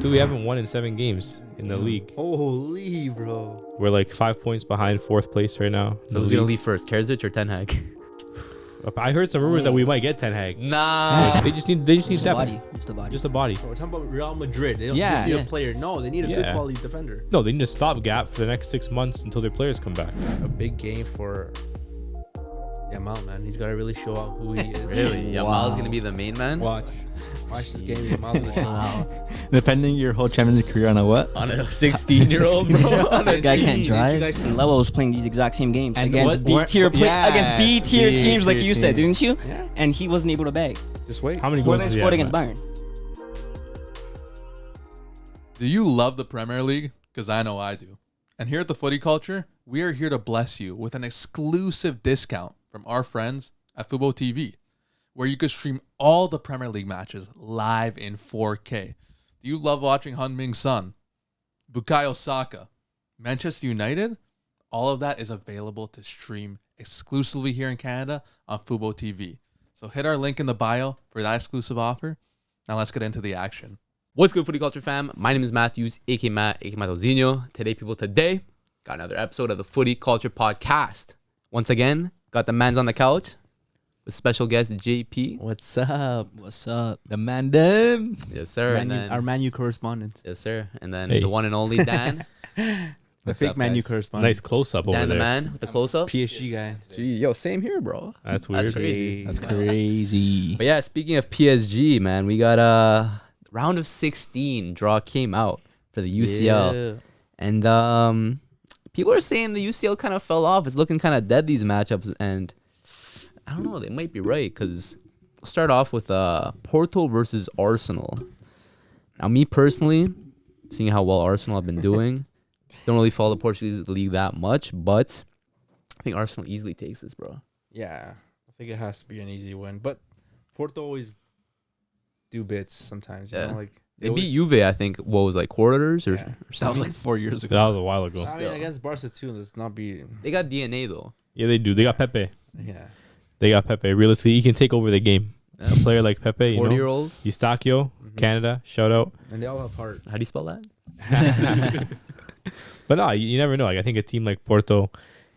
Dude, we haven't won in 7 games in the league. Holy, bro. We're like 5 points behind 4th place right now. So who's gonna leave first, Terzic or Ten Hag? I heard some rumors that we might get Ten Hag. Nah. They just need Just a depth. body. Just a body. Just a body. Bro, we're talking about Real Madrid. They don't Yeah, just need yeah. a player. No, they need a good quality defender. No, they need a stopgap for the next 6 months until their players come back. A big game for Yamal, man. He's got to really show out who he is. Really? Wow. Yamal's gonna be the main man? Watch this game. Yamal's gonna show out. Wow. Depending your whole Champions League career on a what? On a 16-year-old, bro. That guy can't You drive. guys- And Lewa was playing these exact same games And against what- B-tier yes, against B-tier teams, like B-tier you said, teams. didn't you? Yeah. And he wasn't able to bag. Just wait. How many More goals than does he scored have? against man? Bayern. Do you love the Premier League? Because I know I do. And here at the Footy Culture, we are here to bless you with an exclusive discount from our friends at Fubo TV, where you can stream all the Premier League matches live in 4K. Do you love watching Heung-min Son, Bukayo Saka, Manchester United? All of that is available to stream exclusively here in Canada on Fubo TV. So hit our link in the bio for that exclusive offer. Now let's get into the action. What's good, Footy Culture fam? My name is Matthews, aka Matt, aka Matozinho. Today, got another episode of the Footy Culture Podcast. Once again, got the mans on the couch with special guest JP. What's up? What's up? The man them. Yes, sir. And then, Our Manu correspondent. yes, sir. And then Hey. the one and only Dan. The What's fake up, Manu guys? correspondent. Nice close-up over Dan the there. man with the close-up. PSG guy. Gee, yo, same here, bro. That's weird. That's crazy. That's crazy. But yeah, speaking of PSG, man, we got a round of 16 draw came out for the UCL. And people are saying the UCL kind of fell off. It's looking kind of dead, these matchups. And I don't know, they might be right, because we'll start off with Porto versus Arsenal. Now, me personally, seeing how well Arsenal have been doing, don't really follow the Portuguese league that much, but I think Arsenal easily takes this, bro. Yeah. I think it has to be an easy win. But Porto always do bits sometimes. You Yeah. know, like They beat Juve, I think, what was like quarters or, Yeah. or That was something. like 4 years ago. That was a while ago. I mean, against Barca too. Let's not be. They got DNA though. Yeah, they do. They got Pepe. Yeah. They got Pepe. Realistically, he can take over the game. Yeah. A player like Pepe, you know. 40-year-old. Eustachio, Mhm. Canada, shout out. And they all have heart. How do you spell that? But no, you never know. Like, I think a team like Porto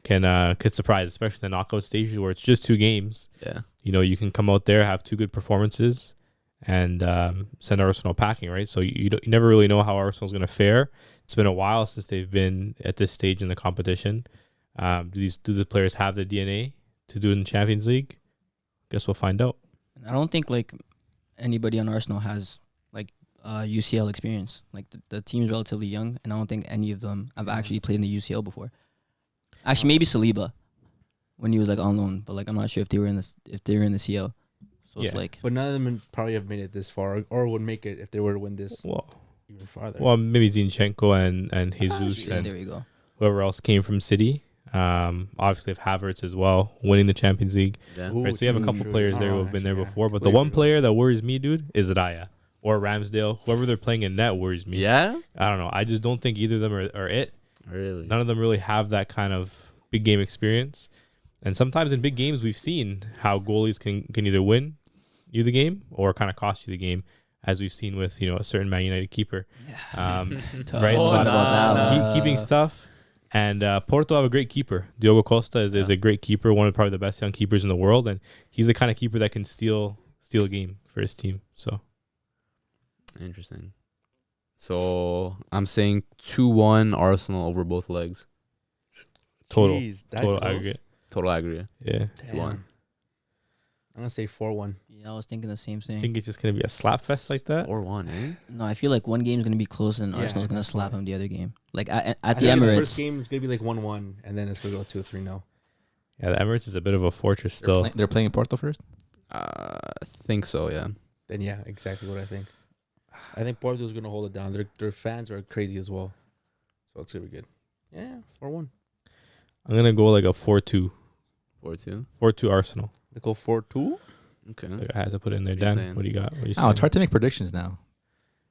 could surprise, especially in the knockout stages where it's just 2 games. Yeah. You know, you can come out there, have 2 good performances, and send Arsenal packing, right? So you never really know how Arsenal's going to fare. It's been a while since they've been at this stage in the competition. Do the players have the DNA to do it in the Champions League? Guess we'll find out. I don't think like anybody on Arsenal has like UCL experience. Like the team's relatively young, and I don't think any of them have actually played in the UCL before. Actually, maybe Saliba when he was like on loan, but like I'm not sure if they were in the CL. So it's Yeah. like But none of them probably have made it this far or would make it if they were to win this Well, even farther. maybe Zinchenko and Jesus there and you go. whoever else came from City. Obviously, have Havertz as well, winning the Champions League. Yeah. Ooh, Right, so you have a true, couple true. players there who Oh, have been there actually, yeah. before. But the Completely one forgot. player that worries me, dude, is Raya or Ramsdale. Whoever they're playing in net worries me. Yeah? I don't know. I just don't think either of them are it. Really? None of them really have that kind of big game experience. And sometimes in big games, we've seen how goalies can either win you the game or kind of cost you the game, as we've seen with a certain Man United keeper. Right? Oh, So, nah. keeping stuff. And Porto have a great keeper. Diogo Costa is a great keeper, one of probably the best young keepers in the world, and he's the kind of keeper that can steal a game for his team. So Interesting. So I'm saying 2-1 Arsenal over both legs. total Jeez, that total close? aggregate. Total aggregate. Yeah, Damn. 2-1. I'm gonna say 4-1. Yeah, I was thinking the same I thing. think it's just gonna be a slap fest like that. 4-1, eh? No, I feel like one game's gonna be close, and Yeah, Arsenal's gonna that's slap why. him the other game. Like at I the think The Emirates. first game is gonna be like 1-1, and then it's gonna go 2-3-0. Yeah, the Emirates is a bit of a fortress still. They're playing Porto first. I think so, yeah. Then yeah, exactly what I think. I think Porto's gonna hold it down. Their fans are crazy as well, so it's gonna be good. Yeah, 4-1. I'm gonna go like a 4-2. 4-2. 4-2 Arsenal. They go 4-2. Okay. Like, I had to put it in there. What are you Dan, saying? what do you got? What are you Oh, saying? it's hard to make predictions now.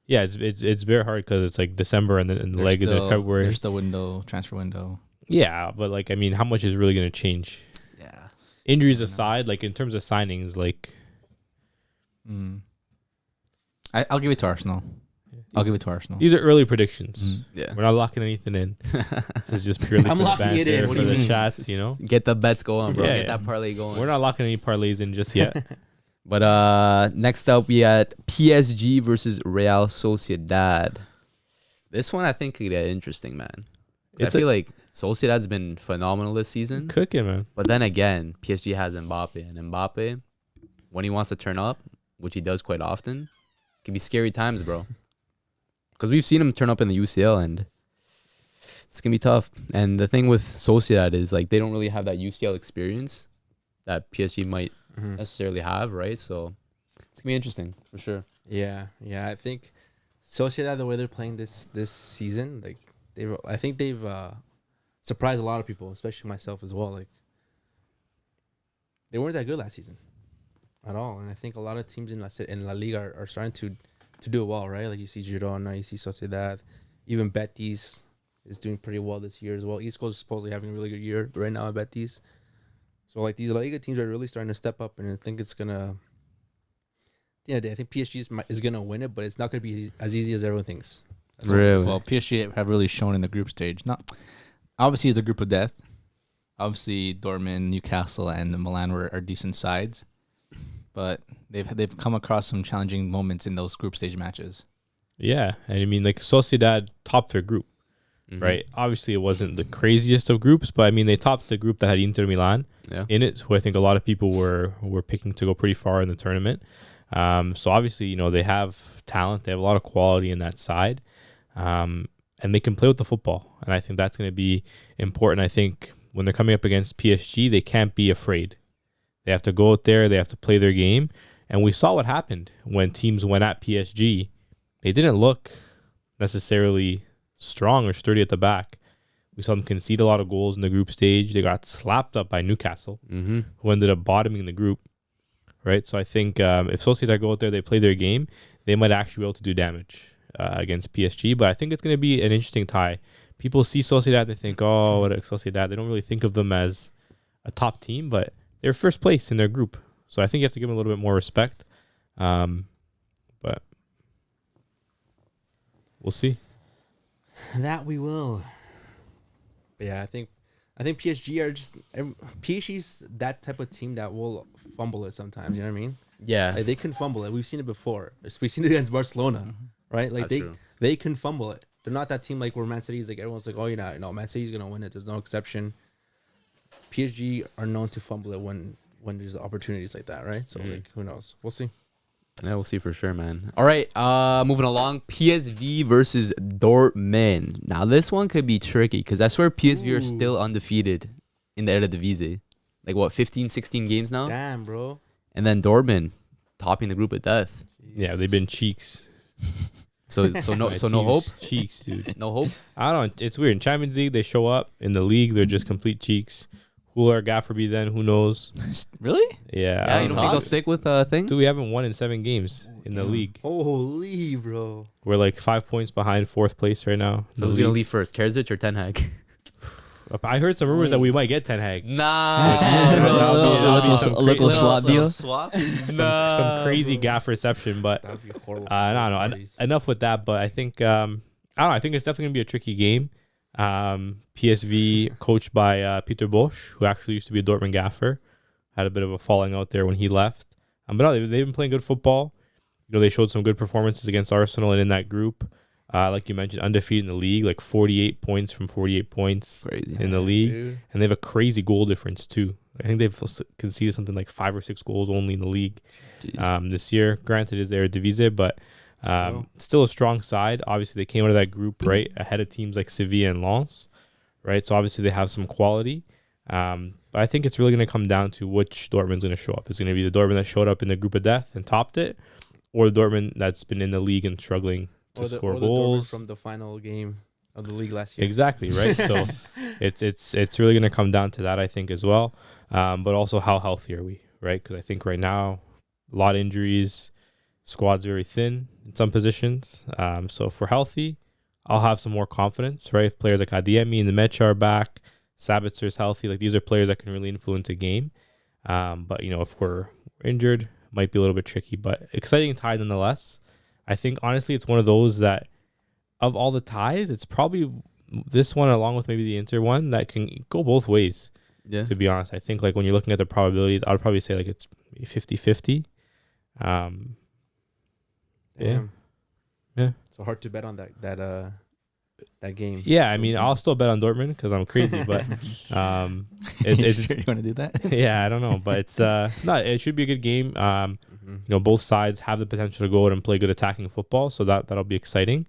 Yeah, it's very hard because it's like December and then the leg is in February. There's the transfer window. Yeah, but like I mean, how much is really gonna change? Yeah. Injuries aside, like in terms of signings, like I'll give it to Arsenal. I'll give it to Arsenal. These are early predictions. Mhm. Yeah. We're not locking anything in. This is just purely I'm for the locking it banter, in. What for do you the mean? chats, you know. Get the bets going, bro. Yeah, Get yeah. that parlay going. We're not locking any parlays in just yet. But next up we had PSG versus Real Sociedad. This one I think could get interesting, man. 'Cause I It's a- feel like Sociedad's been phenomenal this season. Cooking, man. But then again, PSG has Mbappe, and Mbappe, when he wants to turn up, which he does quite often, can be scary times, bro. Because we've seen him turn up in the UCL, and it's gonna be tough. And the thing with Sociedad is like they don't really have that UCL experience that PSG might necessarily have, right? So it's gonna be interesting for sure. Yeah. I think Sociedad, the way they're playing this season, like I think they've surprised a lot of people, especially myself as well. Like they weren't that good last season at all, and I think a lot of teams in La Liga are starting to do it well, right? Like you see Girona, you see Sociedad, even Betis is doing pretty well this year as well. East Coast is supposedly having a really good year right now at Betis. So like these La Liga teams are really starting to step up, and I think it's gonna. Yeah, I think PSG is gonna win it, but it's not gonna be as easy as everyone thinks. That's all I'm Really? Well, PSG have really shown in the group stage. Not obviously it's a group of death. Obviously, Dortmund, Newcastle, and Milan are decent sides, but they've come across some challenging moments in those group stage matches. Yeah, and I mean, like Sociedad topped their group, Mhm. right? Obviously, it wasn't the craziest of groups, but I mean, they topped the group that had Inter Milan Yeah. in it, who I think a lot of people were picking to go pretty far in the tournament. So obviously, they have talent, they have a lot of quality in that side, and they can play with the football, and I think that's going to be important. I think when they're coming up against PSG, they can't be afraid. They have to go out there, they have to play their game, and we saw what happened when teams went at PSG. They didn't look necessarily strong or sturdy at the back. We saw them concede a lot of goals in the group stage. They got slapped up by Newcastle, Mhm. who ended up bottoming the group, right? So I think if Sociedad go out there, they play their game, they might actually be able to do damage against PSG. But I think it's going to be an interesting tie. People see Sociedad, they think, oh, what Sociedad. They don't really think of them as a top team, but they're first place in their group. So I think you have to give them a little bit more respect. But we'll see. That we will. But yeah, I think PSG are just PSG's that type of team that will fumble it sometimes. You know what I mean? Yeah. Like they can fumble it. We've seen it before. We've seen it against Barcelona, right? Like That's true. they can fumble it. They're not that team like where Man City's like everyone's like, oh, no, Man City's gonna win it. There's no exception. PSG are known to fumble it when there's opportunities like that, right? So like, who knows? We'll see. Yeah, we'll see for sure, man. All right, moving along. PSV versus Dortmund. Now, this one could be tricky because I swear PSV are still undefeated in the Eredivisie. Like, what, 15, 16 games now? Damn, bro. And then Dortmund topping the group of death. Yeah, they've been cheeks. So no My no hope? team's cheeks, dude. No hope? I don't know. It's weird. In Champions League, they show up. In the league, they're just complete cheeks. Who will our gaffer be then? Who knows? Really? Yeah. Yeah, I you don't don't think they'll stick with a thing? Dude, we haven't won in 7 games in the league. Holy, bro. We're like 5 points behind 4th place right now. in So the who's going to league. leave first, Terzic or Ten Hag? I heard some rumors that we might get Ten Hag. Nah. That'll be some a little crazy- swap deal. some crazy gaff reception, but That would be horrible. I don't know. Enough with that. But I think I don't know. I think it's definitely gonna be a tricky game. PSV coached by Peter Bosch, who actually used to be a Dortmund gaffer, had a bit of a falling out there when he left. But no, they've been playing good football. They showed some good performances against Arsenal and in that group. Like you mentioned, undefeated in the league, like 48 points from 48 points Crazy. in the league. Dude. And they have a crazy goal difference too. I think they've conceded something like 5 or 6 goals only in the league this year. Granted, it's their Eredivisie, but still a strong side. Obviously, they came out of that group right ahead of teams like Sevilla and Lens, right? So obviously they have some quality. But I think it's really going to come down to which Dortmund's going to show up. It's going to be the Dortmund that showed up in the group of death and topped it, or the Dortmund that's been in the league and struggling to score or goals. Dortmund from the final game of the league last year. Exactly, right? So it's really going to come down to that, I think, as well. But also, how healthy are we, right? Because I think right now, a lot of injuries, squad's very thin in some positions. So if we're healthy, I'll have some more confidence, right? If players like Adeyemi and the Mecha are back, Sabitzer's healthy, like these are players that can really influence a game. But, if we're injured, might be a little bit tricky, but exciting tie nonetheless. I think honestly it's one of those that of all the ties, it's probably this one along with maybe the Inter one that can go both ways. Yeah. To be honest, I think like when you're looking at the probabilities, I would probably say like it's 50-50. Yeah. Damn. Yeah. So hard to bet on that game. Yeah, I mean, I'll still bet on Dortmund because I'm crazy, but it's Sure you want to do that? yeah, I don't know, but it's no, it should be a good game. Mm-hmm. You know, both sides have the potential to go out and play good attacking football, so that'll be exciting.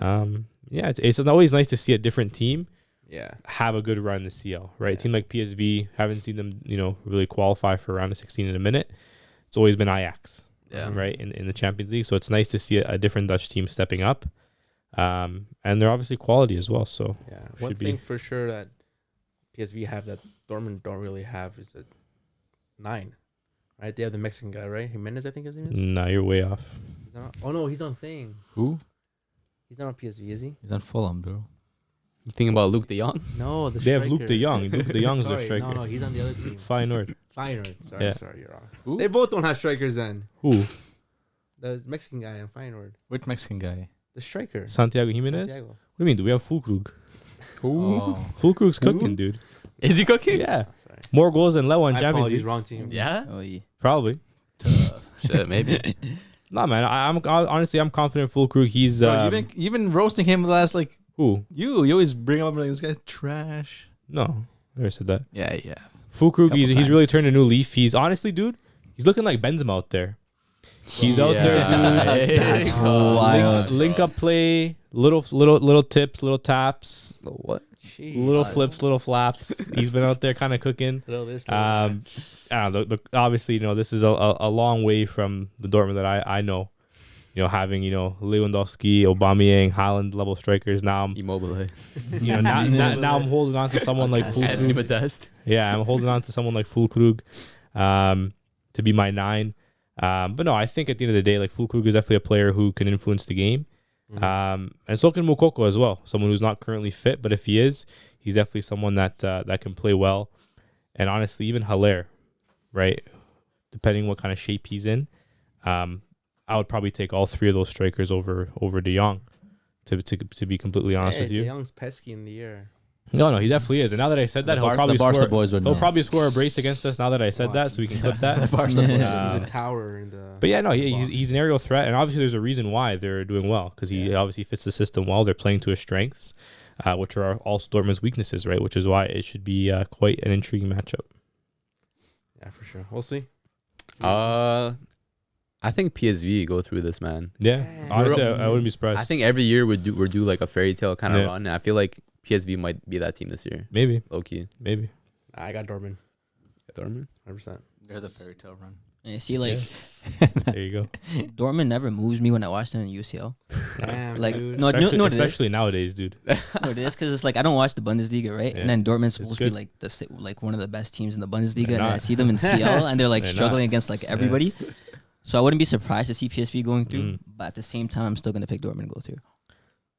Yeah, it's always nice to see a different team have a good run in the CL, right? Yeah. A team like PSV, haven't seen them, really qualify for round of 16 in a minute. It's always been Ajax, right, in the Champions League. So it's nice to see a different Dutch team stepping up. And they're obviously quality as well. So Yeah. One thing for sure that PSV have that Dortmund don't really have is a 9. Right? They have the Mexican guy, right? Jimenez, I think his name is. nah, you're way off. He's not, oh no, he's on thing. Who? He's not on PSV, is he? He's on Fulham, bro. You thinking about Luke de Jong? No, the They have Luke striker. de Jong. Luke de Jong's their Sorry, striker. No, he's on the other team. Feyenoord. Feyenoord. Yeah. Sorry, you're wrong. Who? They both don't have strikers then. Who? The Mexican guy on Feyenoord. Which Mexican guy? The striker. Santiago Jimenez? Santiago. What do you mean? Do we have Fulkrug? Oh. Fulkrug's cooking, dude. Is he cooking? Yeah. Sorry. More goals than Lewa in I Champions apologies, League. wrong team. Yeah. Oh yeah. Probably. Shit, maybe. Nah, man. Honestly, I'm confident Fulkrug. He's Bro, you've been roasting him the last who? you always bring him up like this guy's trash. No, I never said that. Yeah. Fulkrug, Couple he's times. really turned a new leaf. He's honestly, dude, he's looking like Benzema out there. He's out there, dude. That's Oh, wild. Link up play, little tips, little taps, What? Jeez. little flips, little flaps. He's been out there kind of cooking. Little this, little that. I don't know. Obviously, this is a long way from the Dortmund that I know. Having Lewandowski, Aubameyang, Haaland level strikers. Now I'm Immobile. now I'm holding on to someone like Anthony Fulkrug. Modeste. Yeah, I'm holding on to someone like Fulkrug to be my 9. But no, I think at the end of the day, like Fulkrug is definitely a player who can influence the game. Mhm. And so can Moukoko as well. Someone who's not currently fit, but if he is, he's definitely someone that can play well. And honestly, even Haller, right? Depending what kind of shape he's in, I would probably take all 3 of those strikers over De Jong. To be completely honest with you. De Jong's pesky in the air. No, he definitely is. And now that I said that, he'll probably the Barca score. boys would He'll know. probably score a brace against us. Now that I said that, so we can clip that. Barca boys. He's Um, a tower in the. But yeah, no, he's an aerial threat, and obviously there's a reason why they're doing well because he obviously fits the system well. They're playing to his strengths, which are also Dortmund's weaknesses, right? Which is why it should be quite an intriguing matchup. Yeah, for sure. We'll see. I think PSV go through this, man. Yeah, Yeah. honestly, I wouldn't be surprised. I think every year we're do like a fairy tale kind of Yeah. run. I feel like PSV might be that team this year. maybe. Low key. I got Dortmund. Dortmund. 100%. They're the fairy tale run. Yeah, see, like There you go. Dortmund never moves me when I watch them in UCL. Damn, Like dude. no, Especially, no, it is. especially nowadays, dude. No, it is because it's like I don't watch the Bundesliga, right? Yeah. And then Dortmund's supposed to be good. like one of the best teams in the Bundesliga, They're and I not. see them in CL, and they're like They're struggling not. against like everybody. So I wouldn't be surprised to see PSV going through, Mm. but at the same time, I'm still gonna pick Dortmund to go through.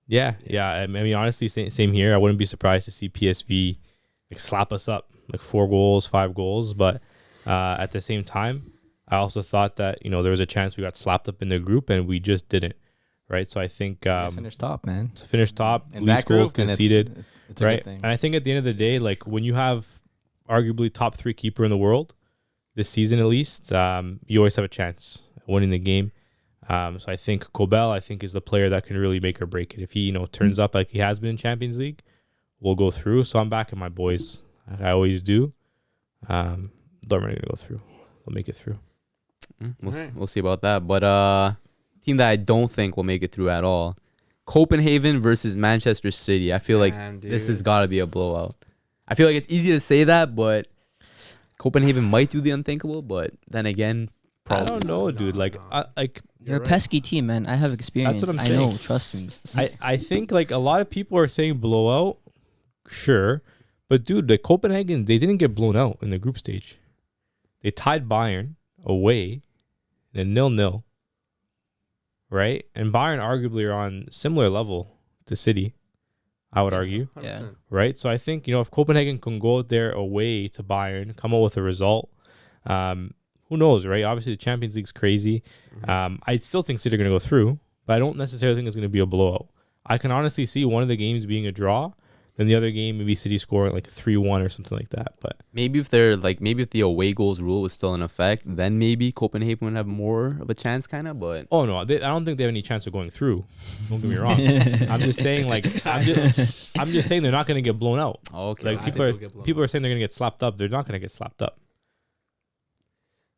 Yeah. I mean, honestly, same here. I wouldn't be surprised to see PSV like slap us up, like 4 goals, 5 goals. But at the same time, I also thought that there was a chance we got slapped up in the group and we just didn't, right? So I think Finish top, man. to finish top, In least that goals group, then conceded, it's a right? good thing. And I think at the end of the day, like when you have arguably top 3 keeper in the world this season, at least, you always have a chance at winning the game. So I think Kobel, is the player that can really make or break it. If he, turns up like he has been in Champions League, we'll go through. So I'm backing my boys, like I always do. Dortmund are gonna go through. They'll make it through. We'll see about that. But team that I don't think will make it through at all, Copenhagen versus Manchester City. I feel like Damn, this dude. has got to be a blowout. I feel like it's easy to say that, but Copenhagen might do the unthinkable. But then again, I don't know, dude. Like, no. They're a right. pesky team, man. I have experience. what I'm I know. saying. Trust me. I think like a lot of people are saying blowout, sure, but dude, the Copenhagen, they didn't get blown out in the group stage. They tied Bayern away in a 0-0, right? And Bayern arguably are on similar level to City, I would argue, 100%. right? So I think if Copenhagen can go out there away to Bayern, come out with a result, who knows, right? Obviously, the Champions League's crazy. I still think City are going to go through, but I don't necessarily think it's going to be a blowout. I can honestly see one of the games being a draw, then the other game maybe City score like 3-1 or something like that. But maybe if the away goals rule was still in effect, then maybe Copenhagen would have more of a chance, kind of. But oh no, I don't think they have any chance of going through. Don't get me wrong. I'm just saying I'm just saying they're not going to get blown out. okay, Like people are saying they're going to get slapped up. They're not going to get slapped up.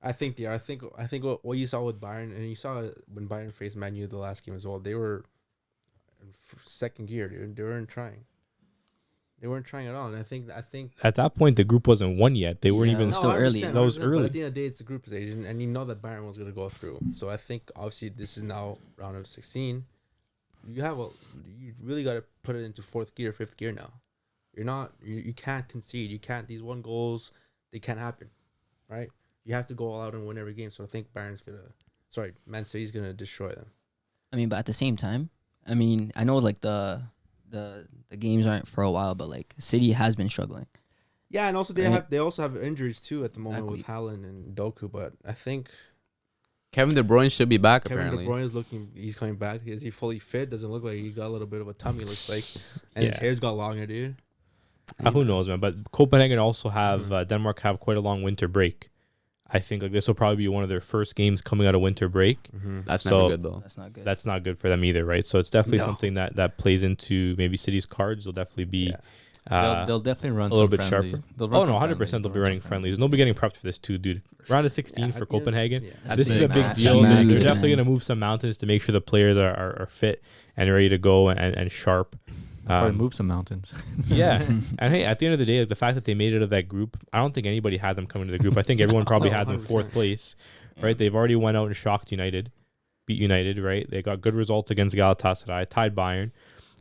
I think they are. I think what you saw with Bayern, and you saw when Bayern faced Man U the last game as well. They were in second gear, dude. They weren't trying. They weren't trying at all. And I think At that point, the group wasn't won yet. They weren't even. still early. That That was But early. at the end of the day, it's a group stage, and you know that Bayern was going to go through. So I think obviously this is now round of 16. You really got to put it into fourth gear, fifth gear now. You're not. You can't concede. You can't. These 1 goals, they can't happen, right? You have to go all out and win every game. So I think Man City's gonna destroy them. I mean, but at the same time, I mean, I know like the games aren't for a while, but like City has been struggling. Yeah, and also they Right. also have injuries too at the moment Exactly. with Haaland and Doku. But I think Kevin De Bruyne should be back Kevin apparently. De Bruyne he's coming back. Is he fully fit? Doesn't look like he got a little bit of a tummy. Looks like, and his Yeah. hair's got longer, dude. Who knows, man? But Copenhagen also have Denmark have quite a long winter break. I think like this will probably be one of their first games coming out of winter break. That's So- never good though. That's not good. That's not good for them either, right? So it's definitely No. something that plays into maybe City's cards. They'll definitely be They'll definitely run a little some bit friendlies. sharper. They'll run Oh no, some 100% they'll be run running some friendlies. They'll be getting prepped for this too, dude. Round of 16 for at the end- Copenhagen. yeah. This is a big match. deal. That's They're huge, definitely man. going to move some mountains to make sure the players are fit and ready to go and sharp. Probably move some mountains. Yeah, and hey, at the end of the day, like the fact that they made it out of that group, I don't think anybody had them coming to the group. I think everyone probably had them in 4th 100%. place, right? They've already went out and shocked United, beat United, right? They got good results against Galatasaray, tied Bayern.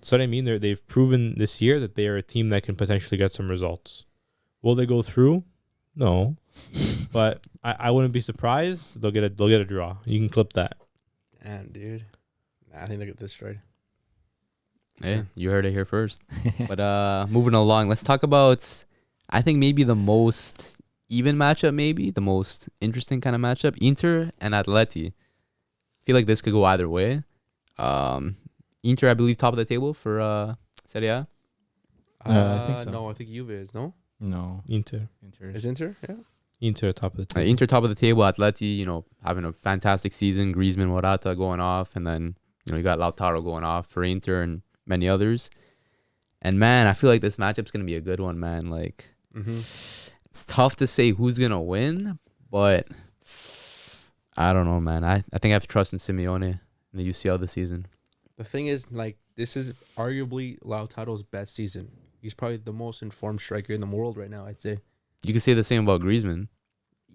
So what I mean, they've proven this year that they are a team that can potentially get some results. Will they go through? No, but I wouldn't be surprised. They'll get a draw. You can clip that. Damn, dude. I think they get destroyed. Hey, you heard it here first. But moving along, let's talk about I think maybe the most even matchup, maybe the most interesting kind of matchup, Inter and Atleti. Feel like this could go either way. Inter, I believe, top of the table for Serie A. I think so. No, I think Juve is. No, No. Inter is Inter? Yeah. top of the table. Inter top of the table, Atleti, having a fantastic season. Griezmann, Morata going off, and then you got Lautaro going off for Inter and many others. And man, I feel like this matchup's gonna be a good one, man. Like it's tough to say who's gonna win, but I don't know, man. I think I have to trust in Simeone in the UCL this season. The thing is, like, this is arguably Lautaro's best season. He's probably the most informed striker in the world right now, I'd say. You can say the same about Griezmann.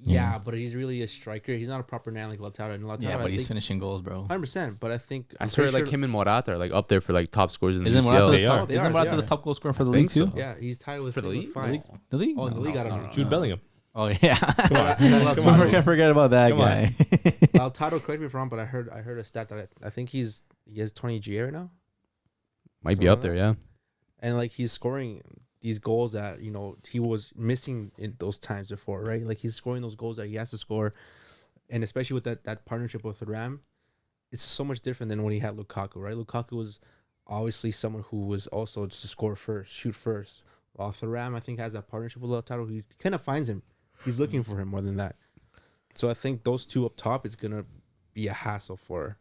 Yeah, but he's really a striker. He's not a proper 9 like Lautaro. And Lautaro, Yeah, but I he's think, finishing goals, bro. 100%. But I think I swear, like him and Morata are like up there for like top scorers in the Isn't UCL. Morata They the are. top, They isn't are, Morata they the are. top goal scorer for the Think league too? so. Yeah, he's tied with For the with league? five. The league? Oh, in the league, I don't know. Jude Bellingham. Oh yeah. Come on. Come on. Don't forget about that Come on. guy. Lautaro, correct me if I'm wrong, but I heard a stat that I think he has 20 GA right now. Might be up there, yeah. And like he's scoring these goals that he was missing in those times before, right? Like he's scoring those goals that he has to score, and especially with that partnership with Ram, it's so much different than when he had Lukaku, right? Lukaku was obviously someone who was also to score first, shoot first. While Thuram, I think, has that partnership with Lautaro. He kind of finds him. He's looking for him more than that. So I think those two up top is gonna be a hassle for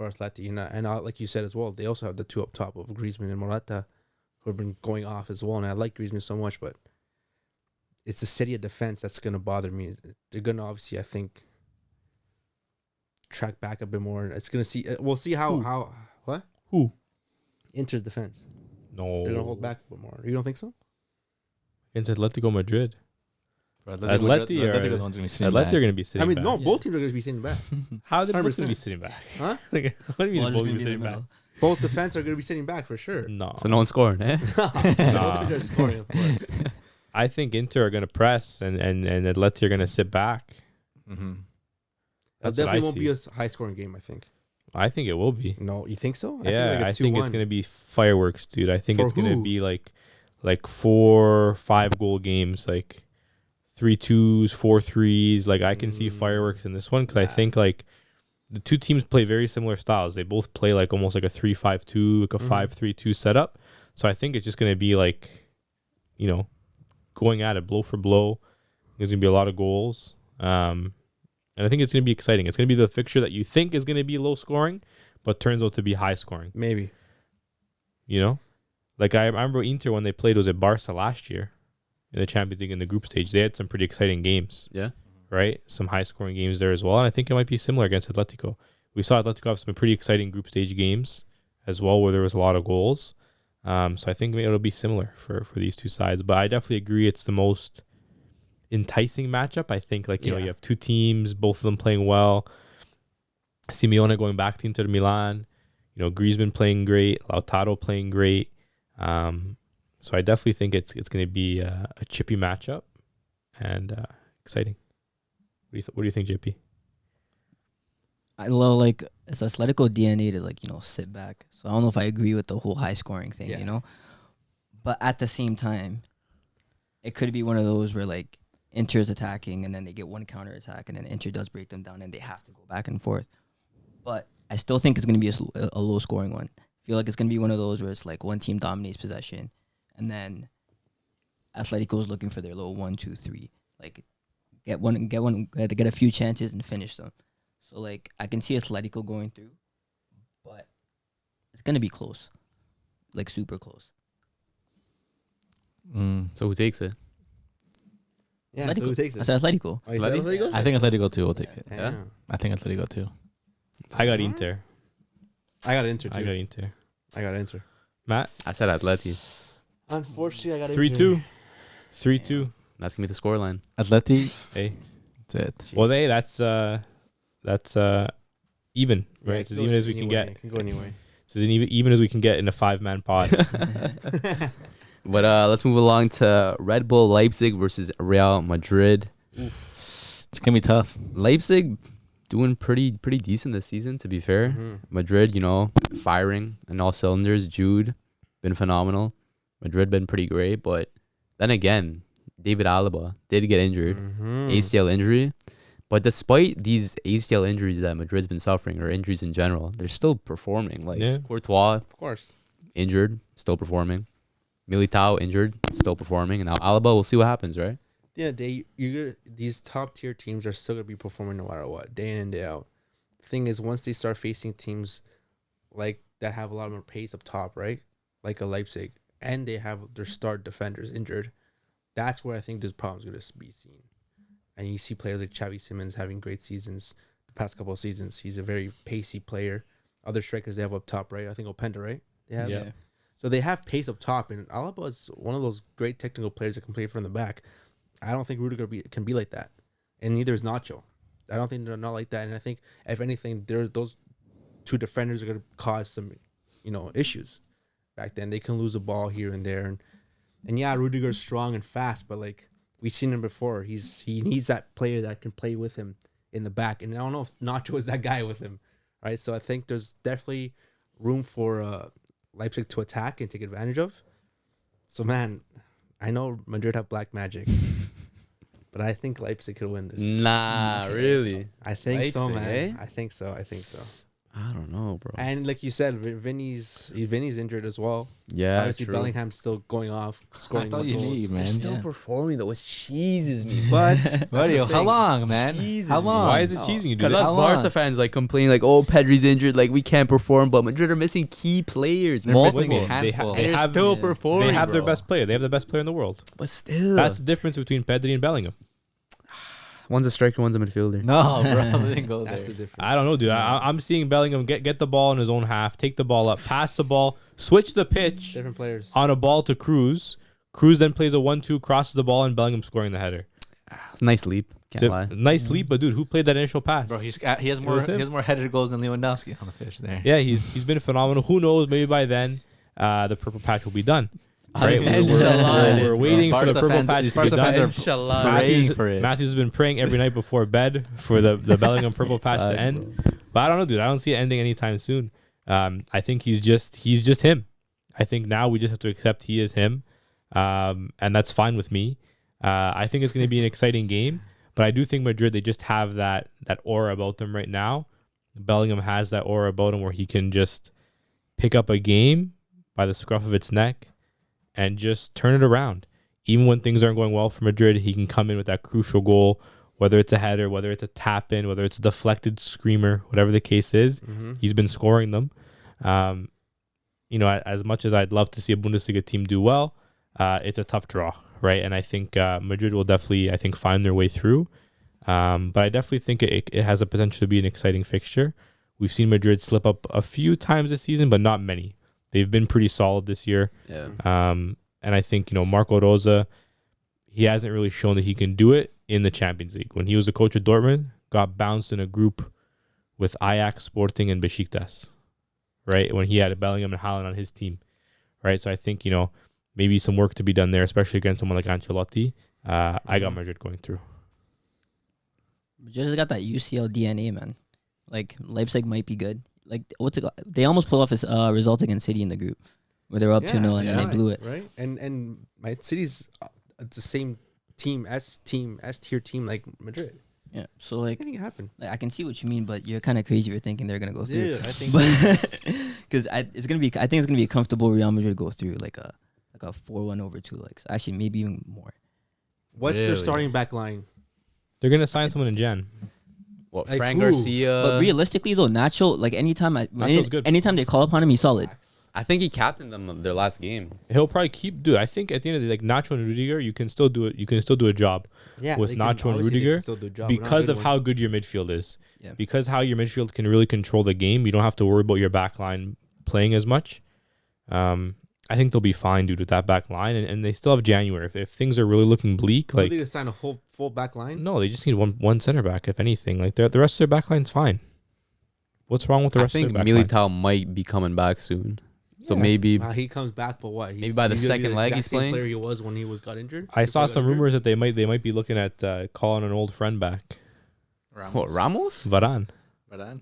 Atleti. And like you said as well, they also have the two up top of Griezmann and Morata, who have been going off as well. And I like Griezmann so much, but it's the City of defense that's gonna bother me. They're gonna obviously, I think, track back a bit more. It's gonna see. We'll see how what Who? Inter's defense. No. They're gonna hold back a bit more. You don't think so? Against Atletico Madrid. Atleti Atleti are are- the ones gonna be sitting Atleti back. are going to be sitting I mean, back. no, both teams are gonna be sitting back. How are they both going to 100%. be sitting back? Huh? Like, what do you mean Well, they're both it's going to be gonna be in the sitting back? middle. Both defense are gonna be sitting back for sure. No. So no one's scoring, eh? Both are scoring, of course. I think Inter are going to press and Atleti are going to sit back. Mm-hmm. That's That what I definitely won't be see. a high scoring game. I think. I think it will be. No, you think so? I think it's 2-1. going to be fireworks, dude. I think For it's going to who? be like 4-5 goal games, like 3-2s, 4-3s. Like I can see fireworks in this one because I think like the two teams play very similar styles. They both play like almost like a 3-5-2, like a 5-3-2 setup. So I think it's just gonna be like, you know, going at it blow for blow. There's gonna be a lot of goals. And I think it's gonna be exciting. It's gonna be the fixture that you think is gonna be low scoring, but turns out to be high scoring. Maybe. You know, like I remember Inter when they played was at Barca last year in the Champions League in the group stage. They had some pretty exciting games. Yeah. Right, some high scoring games there as well, and I think it might be similar against Atletico. We saw Atletico have some pretty exciting group stage games as well, where there was a lot of goals. So I think it'll be similar for these two sides. But I definitely agree it's the most enticing matchup. I think like you know you have two teams, both of them playing well. Simeone going back to Inter Milan. You know, Griezmann playing great, Lautaro playing great. So I definitely think it's going to be a chippy matchup and exciting. What do you think, JP? I love like it's Atletico DNA to like, you know, sit back. So I don't know if I agree with the whole high scoring thing, you know. But at the same time, it could be one of those where like Inter's attacking and then they get one counter attack and then Inter does break them down and they have to go back and forth. But I still think it's going to be a low scoring one. I feel like it's going to be one of those where it's like one team dominates possession and then Atletico is looking for their little 1, 2, 3. Like get a few chances and finish them. So like I can see Atletico going through, but it's going to be close. Like super close. So who takes it? Yeah, Atletico. so who takes it? I said Atletico. Oh, you said Atletico? I think Atletico too will take it. Yeah. I think Atletico too. I got Inter. I got Inter too. I got Inter. I got Inter. Matt? I said Atleti. Unfortunately, I got 3-2. 3-2. That's gonna be the scoreline. Atleti. Hey. That's it. Well, that's even, right? It's as even as we can get. It can go anyway. It's as even as we can get in a 5-man pod. But let's move along to Red Bull Leipzig versus Real Madrid. It's gonna be tough. Leipzig doing pretty decent this season, to be fair. Mm-hmm. Madrid, you know, firing on all cylinders. Jude been phenomenal. Madrid been pretty great, but then again, David Alaba did get injured, ACL injury. But despite these ACL injuries that Madrid's been suffering, or injuries in general, they're still performing. Like Courtois, Of course. injured, still performing. Militao injured, still performing. And now Alaba, we'll see what happens, right? Yeah, these top tier teams are still gonna be performing no matter what, day in and day out. Thing is, once they start facing teams like that have a lot more pace up top, right? Like a Leipzig, and they have their star defenders injured, that's where I think this problem's gonna be seen. And you see players like Xavi Simons having great seasons the past couple of seasons. He's a very pacey player. Other strikers they have up top, right? I think Openda, right? They have, Yeah. So they have pace up top, and Alaba is one of those great technical players that can play from the back. I don't think Rudiger can be like that, and neither is Nacho. I don't think they're not like that, and I think if anything, those two defenders are going to cause some, issues. Back then, they can lose a ball here and there, and yeah, Rudiger's strong and fast, but like we've seen him before, he needs that player that can play with him in the back, and I don't know if Nacho is that guy with him, right? So I think there's definitely room for Leipzig to attack and take advantage of. So man, I know Madrid have black magic, but I think Leipzig could win this. Nah, really? I think so, Leipzig, man. eh? I think so. I don't know, bro. And like you said, Vinny's injured as well. Yeah, Obviously, true. Bellingham's still going off, scoring. I thought more you goals. need, man. They're still Yeah. performing though. It cheeses me. But Buddy, that's the how thing. long, man? Jesus, How man. long? Why is it cheesing you, dude? Because us How Barca long? fans like complain like, oh, Pedri's injured, like we can't perform, but Madrid are missing key players. They're Multiple. missing a They handful. And they're have- still yeah. performing. They have their bro. best player. They have the best player in the world. But still, That's the difference between Pedri and Bellingham. one's a striker, one's a midfielder. No, bro, they didn't go That's there. the difference. I don't know, dude. I'm seeing Bellingham get the ball in his own half, take the ball up, pass the ball, switch the pitch Different players. on a ball to Cruz. Cruz then plays a 1-2, crosses the ball, and Bellingham scoring the header. It's a nice leap. Can't It's lie. a nice leap, but dude, who played that initial pass? Bro, he has more was him. he has more headed goals than Lewandowski on the pitch there. Yeah, he's been phenomenal. Who knows? Maybe by then, the purple patch will be done. Right? Inshallah. We're waiting for the Barca purple fans- patch to be Barca fans done. are Inshallah. praying for it. Matthews has been praying every night before bed for the Bellingham purple patch to end. But I don't know, dude. I don't see it ending anytime soon. I think he's just him. I think now we just have to accept he is him, and that's fine with me. I think it's going to be an exciting game, but I do think Madrid, they just have that aura about them right now. Bellingham has that aura about him where he can just pick up a game by the scruff of its neck and just turn it around. Even when things aren't going well for Madrid, he can come in with that crucial goal, whether it's a header, whether it's a tap in, whether it's a deflected screamer, whatever the case is. He's been scoring them. As much as I'd love to see a Bundesliga team do well, it's a tough draw, right? And I think Madrid will definitely, find their way through. But I definitely think it has a potential to be an exciting fixture. We've seen Madrid slip up a few times this season, but not many. They've been pretty solid this year. Yeah. And I think, Marco Rosa, he hasn't really shown that he can do it in the Champions League. When he was the coach of Dortmund, got bounced in a group with Ajax, Sporting, and Besiktas, right? When he had Bellingham and Haaland on his team, right? So I think, maybe some work to be done there, especially against someone like Ancelotti. I got Madrid going through. Madrid's got that UCL DNA, man. Like, Leipzig might be good. Like, they almost pulled off his result against City in the group, where they were up 2-0 and then they blew it. Right? And my City's the same S-tier team like Madrid. Yeah, so like, Anything can happen. like, I can see what you mean, but you're kind of crazy for thinking they're gonna go through. Yeah, I think Because I think it's gonna be a comfortable Real Madrid go through, like a 4-1 over 2 legs. Actually, maybe even more. What's their Really? starting back line? They're going to sign someone in Jan. What, Like Fran who? Garcia? But realistically, though, Nacho, like Nacho's good. anytime they call upon him, he's solid. I think he captained them their last game. He'll probably I think at the end of the day, like Nacho and Rudiger, you can still do it. You can still do a job with they Nacho and obviously they can Rudiger still do a job, but not a because good of one. how good your midfield is. Yeah. Because how your midfield can really control the game. You don't have to worry about your back line playing as much. I think they'll be fine, dude, with that back line. And they still have January. If things are really looking bleak, Don't like they just sign a full back line? no, they just need one center back, if anything. Like the rest of their back line's fine. What's wrong with the I rest of think their back line? Militao might be coming back soon. So Yeah. maybe He comes back, but what? Maybe by the he's gonna be second leg exact he's same playing? Player he was when he got injured. I saw Before he some got injured? rumors that they might be looking at calling an old friend back. what, Ramos? Varane.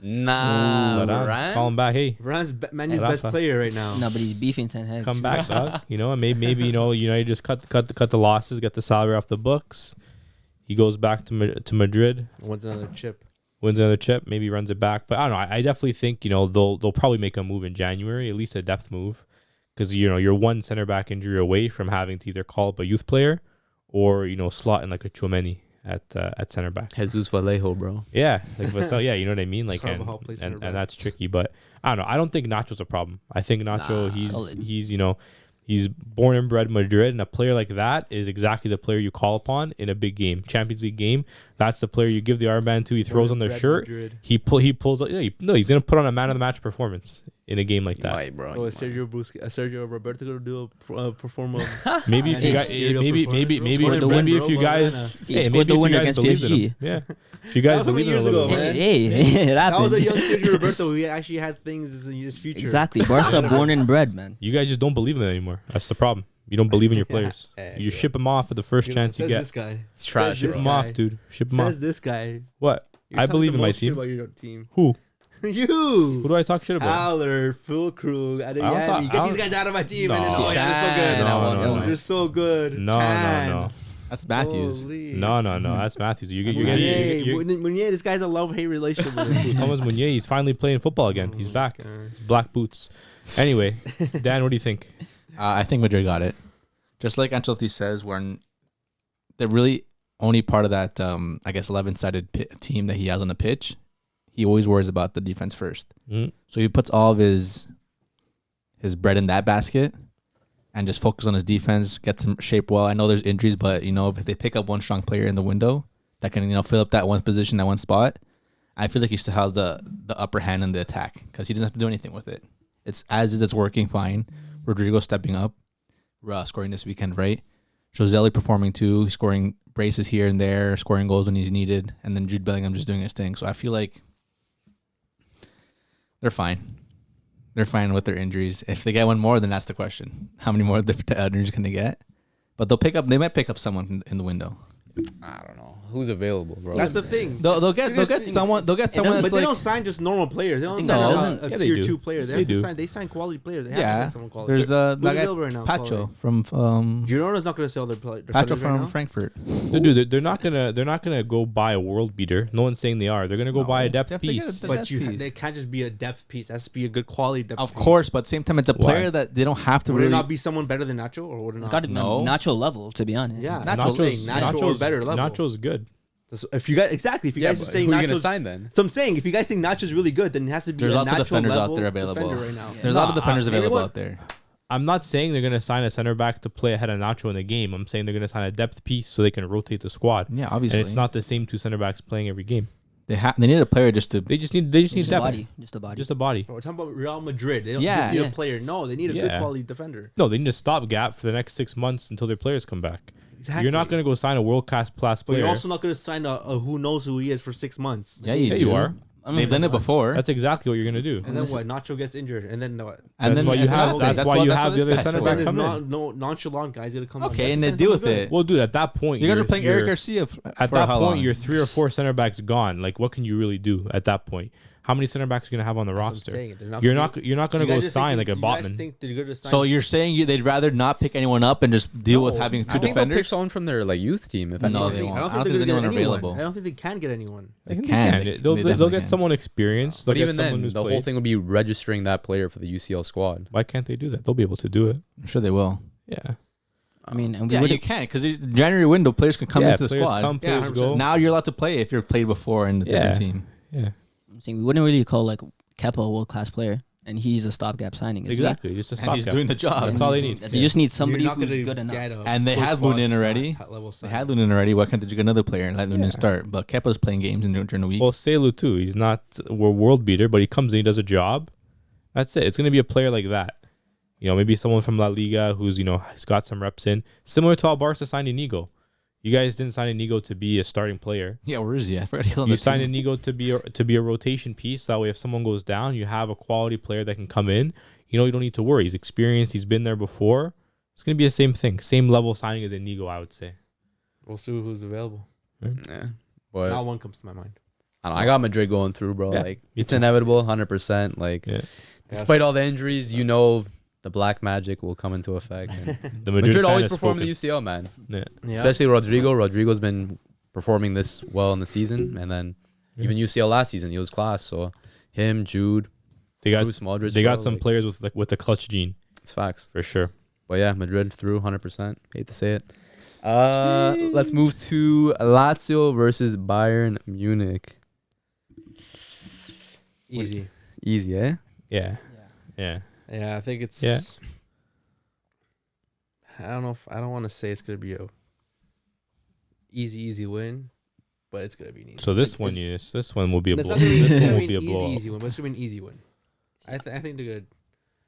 Nah, Varane. Varane? Call him back. Hey, Varane's Manu's Rafa. best player right now. No, but he's beefing Ten Hag. come back, dog. And maybe United just cut the losses, get the salary off the books. He goes back to Madrid, Wants another chip. wins another chip, maybe runs it back. But I don't know. I definitely think they'll probably make a move in January, at least a depth move, because you're one center back injury away from having to either call up a youth player or slot in like a Tchouameni at center back. Jesus Vallejo, bro. Yeah, yeah, you know what I mean. Like, Carvajal plays center and back. that's tricky, but I don't know. I don't think Nacho's a problem. I think Nacho, Nah, solid. he's born and bred Madrid, and a player like that is exactly the player you call upon in a big game, Champions League game. That's the player you give the armband to. He throws on their Red shirt. Madrid. He pulls. He's gonna put on a man of the match performance in a game like You that. might, bro. So you is might. Sergio Roberto gonna do a perform a Maybe if you Hey, guys, serial maybe performance. if you guys, He hey, scored maybe the if you winner guys against believe in PSG. him. Yeah, if you guys That was how many believe in him a years little ago, bit. man? Hey, it That was a happened. young Sergio Roberto who actually had things in his future. Exactly. Barca born and bred, man. You guys just don't believe in it anymore. That's the problem. You don't believe in your players. Yeah, You yeah. ship them off at the first chance you Says get. this guy. It's trash, Ship this them bro. off, guy. dude. Ship them off. Says this guy. What? You're I talking believe the in my most shit team. About your team. Who? Who You. do I talk shit about? Aller, Fulkrug, I don't talk- Adeyemi. I Get these don't- guys out of my team. No. And then, oh, yeah, they're so good. No. They're so good. No. Chance. That's Matthews. Holy. No. That's Matthews. You get Meunier, this guy's a love-hate relationship with him. Thomas Meunier. He's finally playing football again. He's back. Black boots. Anyway, Dan, what do you think? I think Madrid got it. Just like Ancelotti says, they're really only part of that, 11-sided team that he has on the pitch. He always worries about the defense first. Mm. So he puts all of his bread in that basket and just focus on his defense, gets him shaped well. I know there's injuries, but, if they pick up one strong player in the window that can, fill up that one position, that one spot, I feel like he still has the upper hand in the attack because he doesn't have to do anything with it. It's as is, it's working fine. Rodrigo stepping up, scoring this weekend, right? Joseli performing too, scoring braces here and there, scoring goals when he's needed, and then Jude Bellingham just doing his thing. So I feel like they're fine. They're fine with their injuries. If they get one more, then that's the question. How many more injuries can they get? But they might pick up someone in the window. I don't know who's available, bro. That's the thing. They'll get someone. They'll get someone But that's they like. don't sign just normal players. They don't think sign so. a Yeah, they tier do. 2 player. They do. They sign quality players. They have to Yeah, sign someone quality. there's the Who's that guy, available right now? Pacho Quality? from Girona's not going to sell their Pacho defenders from right now. Frankfurt. Dude, they're not gonna go buy a world beater. No one's saying they are. They're gonna go buy a depth definitely piece. get a But depth you, piece. they can't just be a depth piece. It has to be a good quality depth Of piece. course, but same time, it's a Why? player that they don't have to Would it really. not be someone better than Nacho, or would it It's not? got to be No. Nacho level, to be honest. Yeah, Nacho's- Nacho or better level. Nacho's good. So if you guys if you guys are but saying who are you gonna Nacho's, sign then? so I'm saying if you guys think Nacho's really good, then it has to be There's a lots of Nacho defenders out level there available. defender right now. There's a lot of No, defenders available everyone- out there. I'm not saying they're gonna sign a center back to play ahead of Nacho in the game. I'm saying they're gonna sign a depth piece so they can rotate the squad. Yeah, obviously. And it's not the same two center backs playing every game. They need a player just to. They just need Just a depth. body. Just a body. Just a body. But we're talking about Real Madrid. They don't Yeah. just need Yeah. a player. No, they need a good Yeah. quality defender. No, they need a stopgap for the next 6 months until their players come back. Exactly. You're not gonna go sign a world class But player. you're also not going to sign a who knows who he is for 6 months. Yeah, Yeah, you are. They've done it before. That's exactly what you're gonna do. And then what? Nacho gets injured, and then what? And That's then why you have- exactly, that's why you have this the other guy's center for. back Then come there's in. no nonchalant guys going to come. Okay, on. and they Send deal someone with good. it. Well, dude, at that point, You guys are you're- playing you're- Eric Garcia At for that how point, long? your 3 or 4 center backs gone. Like, what can you really do at that point? How many center backs are you gonna have on the That's what I'm roster? saying. They're You're gonna- not gonna You guys go just sign think like a you guys Botman. think they're gonna sign- So you're saying they'd rather not pick anyone up and just deal with No, having I two think they'll pick defenders? someone from their like youth team. If I No, don't they think- won't. I don't I don't think think they're there's gonna get anyone anyone. available. I don't think they can get anyone. They They'll definitely get can. someone experienced. They'll But get even someone then, who's the whole played. thing would be registering that player for the UCL squad. Why can't they do that? They'll be able to do it. I'm sure they will. Yeah. I mean, and we Yeah, would you can because January window players can come Yeah, into the players squad. come, Yeah, players 100%. go. Now you're allowed to play if you've played before in a different Yeah. team. Yeah. I'm saying we wouldn't really call like Kepa a world class player, and he's a stopgap signing. isn't he? Exactly. Just a And he's stopgap. doing the job. That's all they need. They just need somebody You're not who's gonna good enough. get a And they good had quality Lunin already. level They sign. had Lunin already. Why can't they do another player and let Lunin Yeah. start? But Kepa's playing games during the week. Well, Selu too. He's not a world beater, but he comes in, he does a job. That's it. It's gonna be a player like that. You know, maybe someone from La Liga who's has got some reps in, similar to how Barca signed Inigo. You guys didn't sign Inigo to be a starting player. Yeah, where is he? I forgot he on You the signed team. Inigo to be a rotation piece. That way, if someone goes down, you have a quality player that can come in. You know, you don't need to worry. He's experienced. He's been there before. It's gonna be the same thing, same level signing as Inigo, I would say. We'll see who's available. Yeah, but Not one comes to my mind. I don't know, I got Madrid going through, bro. Yeah, Like me it's too. inevitable, 100%. Like Yeah. despite all the injuries, you know the black magic will come into effect. And The Madrid fan always has perform in the spoken. UCL, man. Yeah. Yeah. Especially Rodrigo. Rodrigo's been performing this well in the season, and then Yeah. even UCL last season, he was class. So him, Jude, They got Bruce Modric. they got bro, some like, players with the clutch gene It's facts. for sure. But yeah, Madrid through 100%. Hate to say it. Let's move to Lazio versus Bayern Munich. Easy. Easy, eh? Yeah. Yeah. Yeah, I think it's. Yeah. I don't know if I don't want to say it's gonna be a easy win, but it's gonna be an easy. So this like, one, it's- this one will be a it's blow. not gonna be- This it's one gonna will be a an blow. easy win, but it's gonna be an easy win. I think they're good.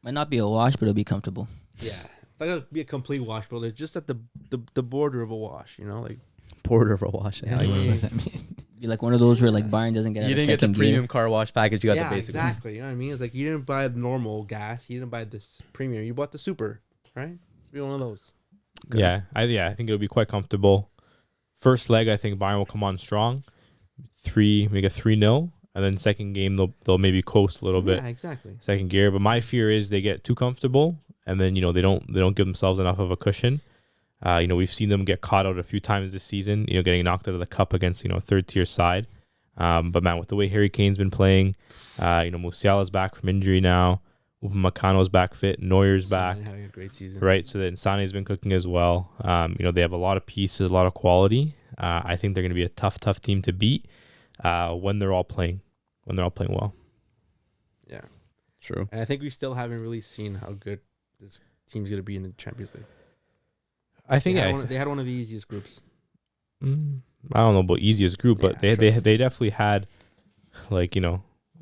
Might not be a wash, but it'll be comfortable. Yeah, it's not gonna be a complete wash, but they're just at the border of a wash. You know, like Porter for wash. Yeah, Like, what yeah. does that mean? Be like one of those where like Bayern doesn't get You out of didn't get the second premium gear. car wash package. You got yeah, the basics. exactly. You know what I mean? It's like you didn't buy the normal gas. You didn't buy this premium. You bought the super, right? It's be one of those. Yeah, I think it'll be quite comfortable. First leg, I think Bayern will come on strong. Make a 3-0, and then second game they'll maybe coast a little bit. Yeah, exactly. Second gear. But my fear is they get too comfortable, and then they don't give themselves enough of a cushion. We've seen them get caught out a few times this season. Getting knocked out of the cup against a third tier side. But man, with the way Harry Kane's been playing, Musiala's back from injury now. Upamecano's back fit. Neuer's back. Son having a great season. Right, so then Sane's been cooking as well. They have a lot of pieces, a lot of quality. I think they're going to be a tough team to beat when they're all playing well. Yeah, True. and I think we still haven't really seen how good this team's gonna be in the Champions League. I think they had one of the easiest groups. I don't know about easiest group, but Yeah, they definitely had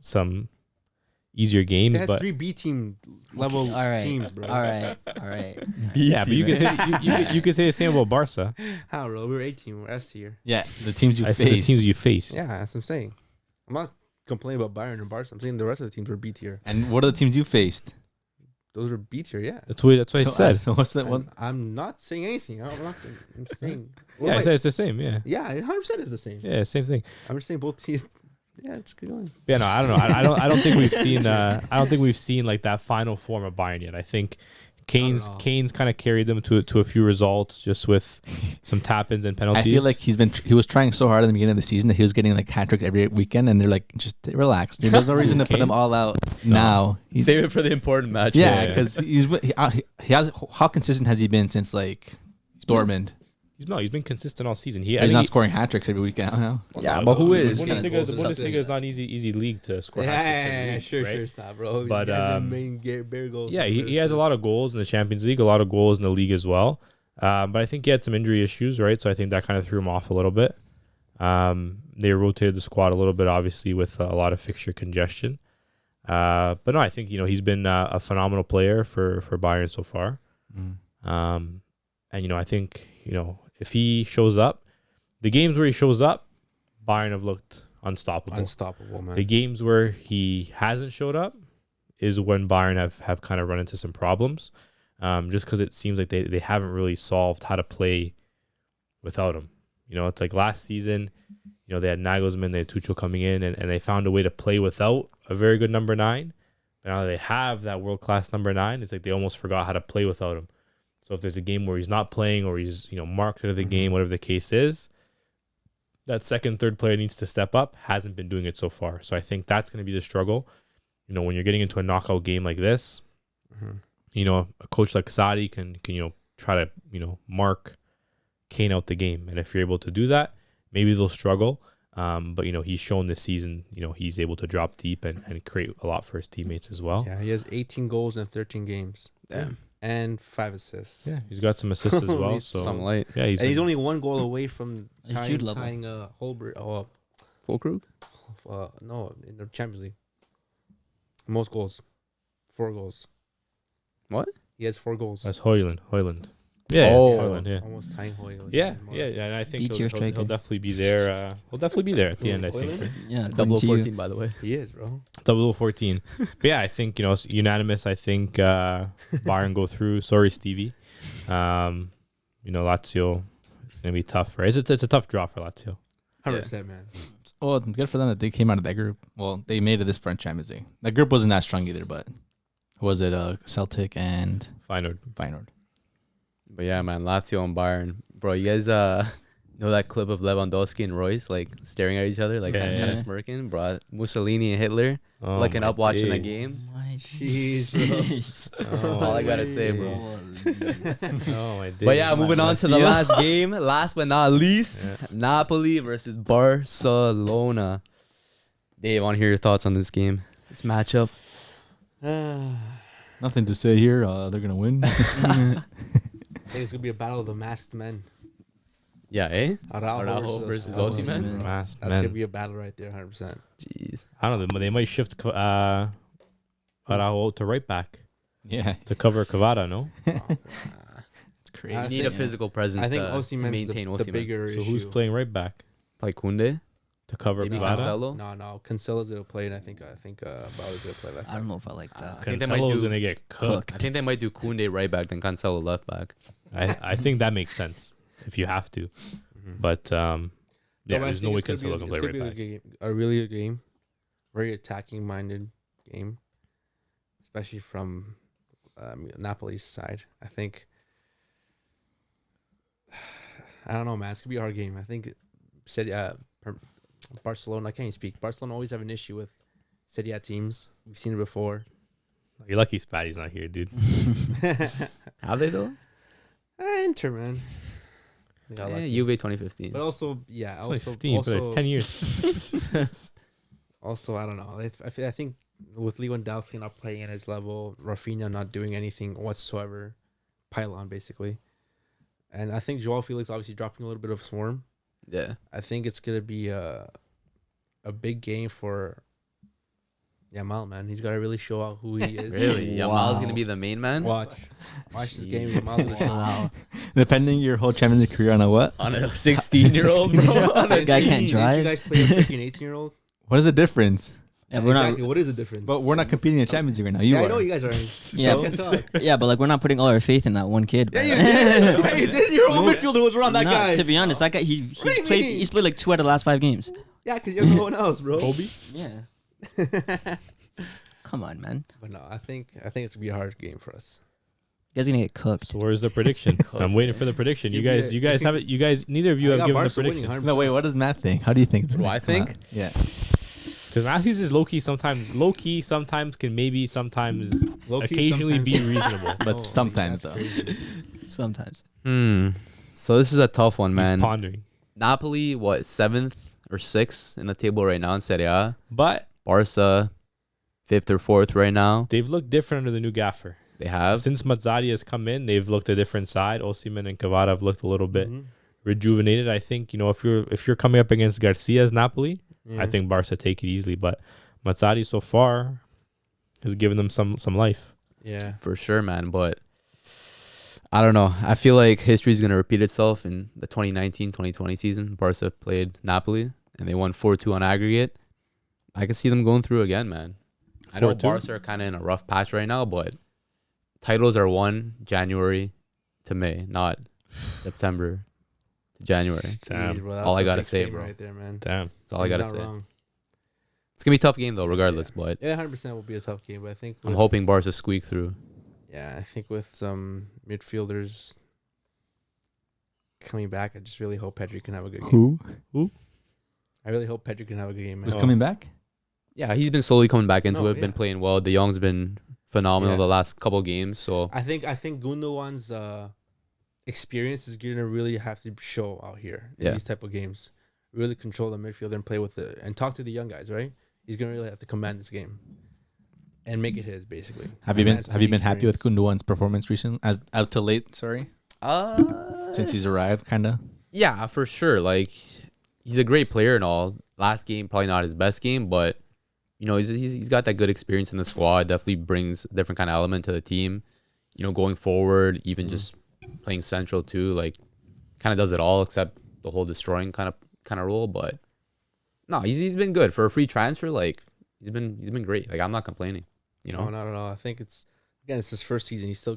some easier games. They had But 3 B team level All right. teams, bro. All right. yeah, but you can say you can say the same about Barca. How, bro? We were A team. We're S tier. Yeah, the teams you I said the faced. teams you face. Yeah, that's what I'm saying. I'm not complaining about Bayern and Barca. I'm saying the rest of the teams were B tier. And what are the teams you faced? those are B tier. Yeah. That's what I said. So what's that one? I'm not saying anything. I'm saying. Yeah, I said it's the same. Yeah. Yeah, 100% is the same. Yeah, same thing. I'm just saying both teams. Yeah, it's good going. Yeah, no, I don't know. I don't think we've seen. I don't think we've seen like that final form of Bayern yet. I think Kane's kind of carried them to a few results just with some tap-ins and penalties. I feel like he was trying so hard at the beginning of the season that he was getting like hat tricks every weekend, and they're like, just relax. There's no reason to put him all out now. Save it for the important match. Yeah, because he has. How consistent has he been since like Dortmund? He's been consistent all season. He's not scoring hat tricks every weekend now. Yeah, but who is? The Bundesliga is not an easy league to score hat tricks every week, sure, right? it's not, bro. But bare goals. yeah, he has a lot of goals in the Champions League, a lot of goals in the league as well. But I think he had some injury issues, right? So I think that kind of threw him off a little bit. They rotated the squad a little bit, obviously, with a lot of fixture congestion. But no, I think he's been a phenomenal player for Bayern so far. And I think if he shows up, the games where he shows up, Bayern have looked unstoppable. Unstoppable, man. The games where he hasn't showed up is when Bayern have kind of run into some problems, just because it seems like they haven't really solved how to play without him. It's like last season, they had Nagelsmann, they had Tuchel coming in, and they found a way to play without a very good number 9. But now they have that world-class number 9. It's like they almost forgot how to play without him. So if there's a game where he's not playing or he's marked out of the game, whatever the case is, that second, third player needs to step up. Hasn't been doing it so far. So I think that's going to be the struggle. When you're getting into a knockout game like this, a coach like Sadi can try to mark Kane out the game. And if you're able to do that, maybe they'll struggle. But he's shown this season, he's able to drop deep and create a lot for his teammates as well. Yeah, he has 18 goals in 13 games. Damn. And 5 assists. Yeah, he's got some assists as well. So some light. yeah, he's only 1 goal away from It's Jude level. tying Holberg. Full crew. No, in the Champions League. Most goals. 4 goals. What? He has 4 goals. That's Højlund. Yeah, Oh. Højlund, yeah. Almost tying Højlund. Yeah, and I think Beats your he'll striker. definitely be there. He'll definitely be there at the end, I think. Right? Yeah, Double according to you. 14, by the way. He is, bro. 0014. But yeah, I think it's unanimous. I think Bayern go through. Sorry, Stevie. Lazio. It's gonna be tough, right? It's a tough draw for Lazio. 100%, man. Well, good for them that they came out of that group. Well, they made it this French Champions League. That group wasn't that strong either, but was it Celtic and Feyenoord. But yeah, man, Lazio and Bayern. Bro, you guys know that clip of Lewandowski and Royce like staring at each other, like kind of Yeah. smirking? Bro, Mussolini and Hitler Oh, looking my up watching the days. game. My Jesus. All I gotta say, bro. Oh my days. But yeah, moving on to the Yeah. last game. Last but not least, Napoli versus Barcelona. Dave, I want to hear your thoughts on this game. This matchup. nothing to say here. They're gonna win. I think it's going to be a battle of the masked men. Yeah, eh? Araujo versus Osimhen. Osimhen. Mass, That's going to man. be a battle right there, 100%. Jeez. I don't know. They might shift Araujo to right back Yeah, to cover Cavada. No. it's crazy. I You need a think- physical presence I think to Osimhen's maintain the Osimhen. bigger So issue. who's playing right back Like Kunde? to cover Maybe Cavada? Cancelo? No. Cancelo's going to play, and I think Bauer's going to play left. I don't know if I like that. I think they might Cancelo's do- gonna get cooked. I think they might do Kunde right back, then Cancelo left back. I think that makes sense if you have to. But yeah, but I there's think no way it's gonna be Cancelo a- can it's play gonna right be back. a really good game. Very attacking minded game. Especially from Napoli's side. I think I don't know, man. It's gonna be a hard game. I think Barcelona, I can't even speak. Barcelona always have an issue with Serie A teams. We've seen it before. You're lucky Spatty's not here, dude. Have they though? Inter, man. They got Yeah, lucky. Juve 2015. But also, yeah, It's only also, 15, but it's 10 years. Also, I don't know. I think with Lewandowski not playing at his level, Rafinha not doing anything whatsoever, pylon basically, and I think Joao Felix obviously dropping a little bit of swarm. Yeah. I think it's gonna be a big game for Yamal, man. He's gotta really show out who he is. Really? Wow. Yamal's gonna be the main man? Watch this game. Yamal's gonna show out. Wow. Depending your whole Champions League career on a what? On a 16-year-old, bro. On a That guy can't Did drive. you guys play a freaking 18-year-old? What is the difference? Yeah, we're not. Exactly. What is the difference? But we're not competing in Champions League right now. You yeah, are. I know you guys are. Yeah, yeah, but like we're not putting all our faith in that one kid. Yeah, bro. you did. Yeah, you did. Your own midfielder was around that Nah, guy. To be honest, that guy What do you mean? he's played like 2 out of the last 5 games. Yeah, because you're no one else, bro. Kobe? Yeah. Come on, man. But no, I think it's gonna be a hard game for us. You guys are gonna get cooked. So where's the prediction? I'm waiting for the prediction. You Give me guys, a- you guys have it. You guys, neither of you I have got given the Barca winning prediction. 100%. No, wait. What does Matt think? How do you think it's What do gonna I come out? think? Yeah. Because Matthews is low key sometimes can maybe sometimes occasionally be reasonable. But sometimes, that's though. crazy. Sometimes. So this is a tough one, man. He's pondering. Napoli, what, 7th or 6th in the table right now in Serie A? But Barca, 5th or 4th right now. they've looked different under the new gaffer. They have. Since Mazzari has come in, they've looked a different side. Osimhen and Cavada have looked a little bit Mhm. rejuvenated. I think, if you're coming up against Garcia's Napoli, Yeah. I think Barca take it easily. But Mazzari so far has given them some life. Yeah. For sure, man. But I don't know. I feel like history is going to repeat itself in the 2019-2020 season. Barca played Napoli, and they won 4-2 on aggregate. I can see them going through again, man. I know 4-2? Barca are kind of in a rough patch right now, but titles are won January to May, not September to January. Damn. Jeez, bro, that's all I a gotta big say, statement bro. right there, man. Damn. That's all I He's got to not say. wrong. It's going to be a tough game, though, regardless. But Yeah, 100% will be a tough game, but I think I'm with- hoping Barca squeak through. Yeah, I think with some midfielders coming back, I just really hope Pedri can have a good game. Who? I really hope Pedri can have a good game, man. Who's coming back? Yeah, he's been slowly coming back into No, it, been yeah. playing well. De Jong's been phenomenal Yeah. the last couple games. So I think Gundogan's experience is gonna really have to show out here in Yeah. these type of games. Really control the midfield and play with it and talk to the young guys, right? He's gonna really have to command this game and make it his, basically. Have you And been that's Have the you been happy with experience. Gundogan's performance recently? As to late, sorry, since he's arrived, kind of. yeah, for sure. Like he's a great player and all. Last game probably not his best game, but he's got that good experience in the squad. Definitely brings a different kind of element to the team. Going forward, even just playing central too. Like kind of does it all except the whole destroying kind of role. But no, he's been good for a free transfer. Like he's been great. Like I'm not complaining. No, not at all. I think it's his first season. He's still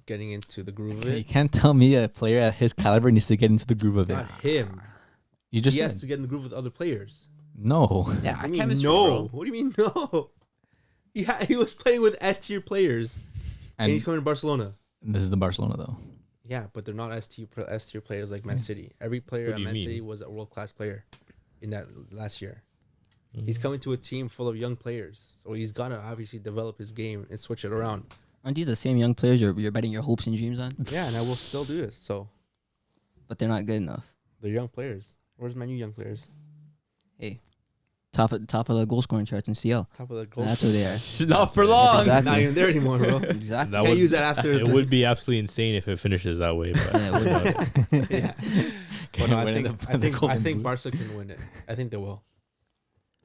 getting into the groove of You it. can't tell me a player at his caliber needs to get into the groove of it. Not him. You just He has said to get in the groove with other players. no. Yeah, What do you mean chemistry, no? bro. What do you mean no? He was playing with S tier players, and he's And coming to Barcelona. this is the Barcelona though. Yeah, but they're not S tier players like Man City. Every player What at do you Man mean? City was a world class player in that last year. Mm-hmm. He's coming to a team full of young players, so he's gonna obviously develop his game and switch it around. Aren't these the same young players you're betting your hopes and dreams on? Yeah, and I will still do this. So But they're not good enough. they're young players. Where's my new young players? Hey, top of the goal scoring charts in CL. Top of the goal. That's who they are. Not for long. Exactly. Not even there anymore, bro. Exactly. Can't use that after It the- would be absolutely insane if it finishes that way. But Yeah, it would. yeah. But no, I think Barca can win it. I think they will.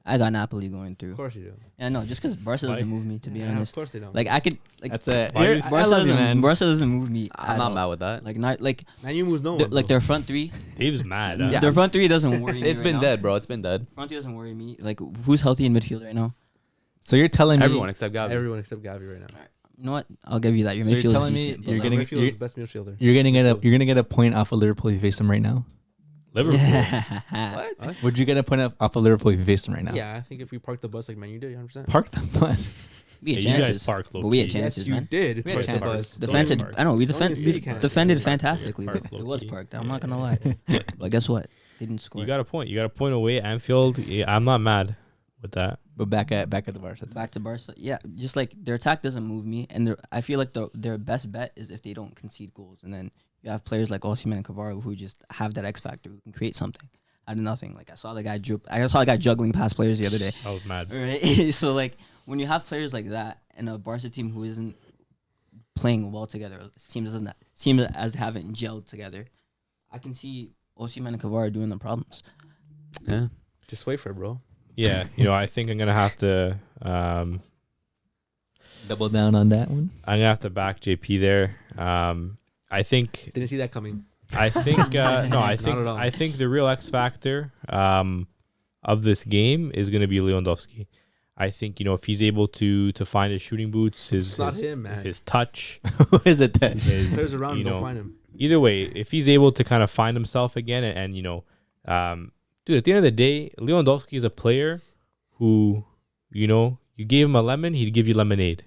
I got Napoli going through. Of course you do. Yeah, no, just because Barca doesn't move me, to be Yeah, honest. Of course they don't. Like I could, like That's it. Why Here- you- I Barca love you, doesn't, man. Barca doesn't move me. I'm at not all. mad with that. Like not like Man, you moves no one. like bro. their front three. Dave's mad. Yeah. Their front three doesn't worry me. It's right been now. dead, bro. It's been dead. Front three doesn't worry me. Like who's healthy in midfield right now? So you're telling me Everyone except Gavi. Everyone except Gavi right now. You know what? I'll give you that. Your So you're midfield is telling me decent, but you're like- getting- Midfield is the best midfielder. you're gonna get a point off of Liverpool if you face them right now. Liverpool. What? Would you get a point off of Liverpool if you face them right now? Yeah, I think if we park the bus like Man U did, 100%. Park the bus. We had Yeah, you guys chances, parked but we had low-key. chances, yes, you man. did. We had park the chances. bus. Defended. Park. I know we Only defend. City We can. defended Park. fantastically. Park It was low-key. parked. I'm not gonna lie. But guess what? Didn't score. You got a point. You got a point away. Anfield. Yeah, I'm not mad with that. But back at the Barca. Back to Barca. Yeah, just like their attack doesn't move me, and I feel like their best bet is if they don't concede goals, and then you have players like Osimhen and Cavara who just have that X factor, who can create something out of nothing. Like I saw the guy juggling past players the other day. I was mad. Right? So like when you have players like that and a Barca team who isn't playing well together, seems as haven't gelled together, I can see Osimhen and Cavara doing the problems. Yeah. Just wait for it, bro. Yeah, I think I'm gonna have to. Double down on that one. I'm gonna have to back JP there. I think. Didn't see that coming. I think. No, I think. Not at all. I think the real X factor of this game is gonna be Lewandowski. I think, if he's able to find his shooting boots, It's not him, man. his touch, Who is it then? Players around him don't find him. either way, if he's able to kind of find himself again and dude, at the end of the day, Lewandowski is a player who, you gave him a lemon, he'd give you lemonade.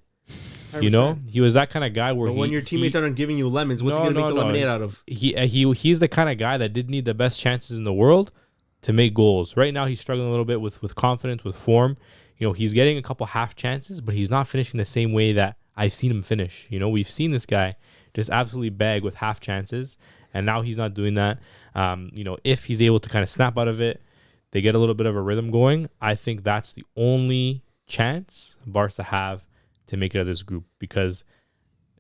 100%. He was that kind of guy where But when your teammates aren't giving you lemons, what's he gonna make the lemonade out of? He's the kind of guy that didn't need the best chances in the world to make goals. Right now, he's struggling a little bit with confidence, with form. He's getting a couple half chances, but he's not finishing the same way that I've seen him finish. We've seen this guy just absolutely bag with half chances, and now he's not doing that. If he's able to kind of snap out of it, they get a little bit of a rhythm going. I think that's the only chance Barca have to make it out of this group, because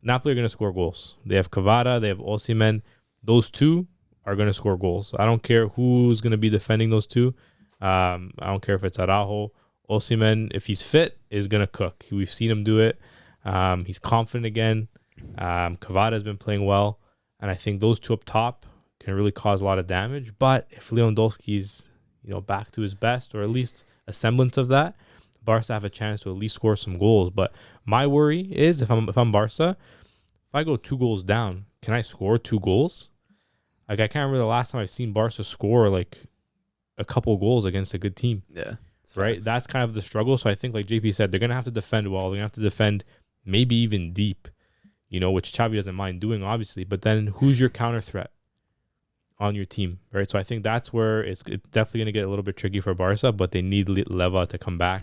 Napoli are going to score goals. They have Kvara, they have Osimhen. Those two are going to score goals. I don't care who's going to be defending those two. I don't care if it's Araujo. Osimhen, if he's fit, is going to cook. We've seen him do it. He's confident again. Kvara has been playing well. And I think those two up top can really cause a lot of damage. But if Lewandowski's, back to his best, or at least a semblance of that, Barca have a chance to at least score some goals. But my worry is if I'm Barca, if I go 2 goals down, can I score 2 goals? Like, I can't remember the last time I've seen Barca score like a couple goals against a good team. Yeah. Right? That's kind of the struggle. So I think, like JP said, they're going to have to defend well. They're going to have to defend maybe even deep, which Xavi doesn't mind doing, obviously. But then who's your counter threat on your team, right? So I think that's where it's definitely going to get a little bit tricky for Barca, but they need Leva to come back.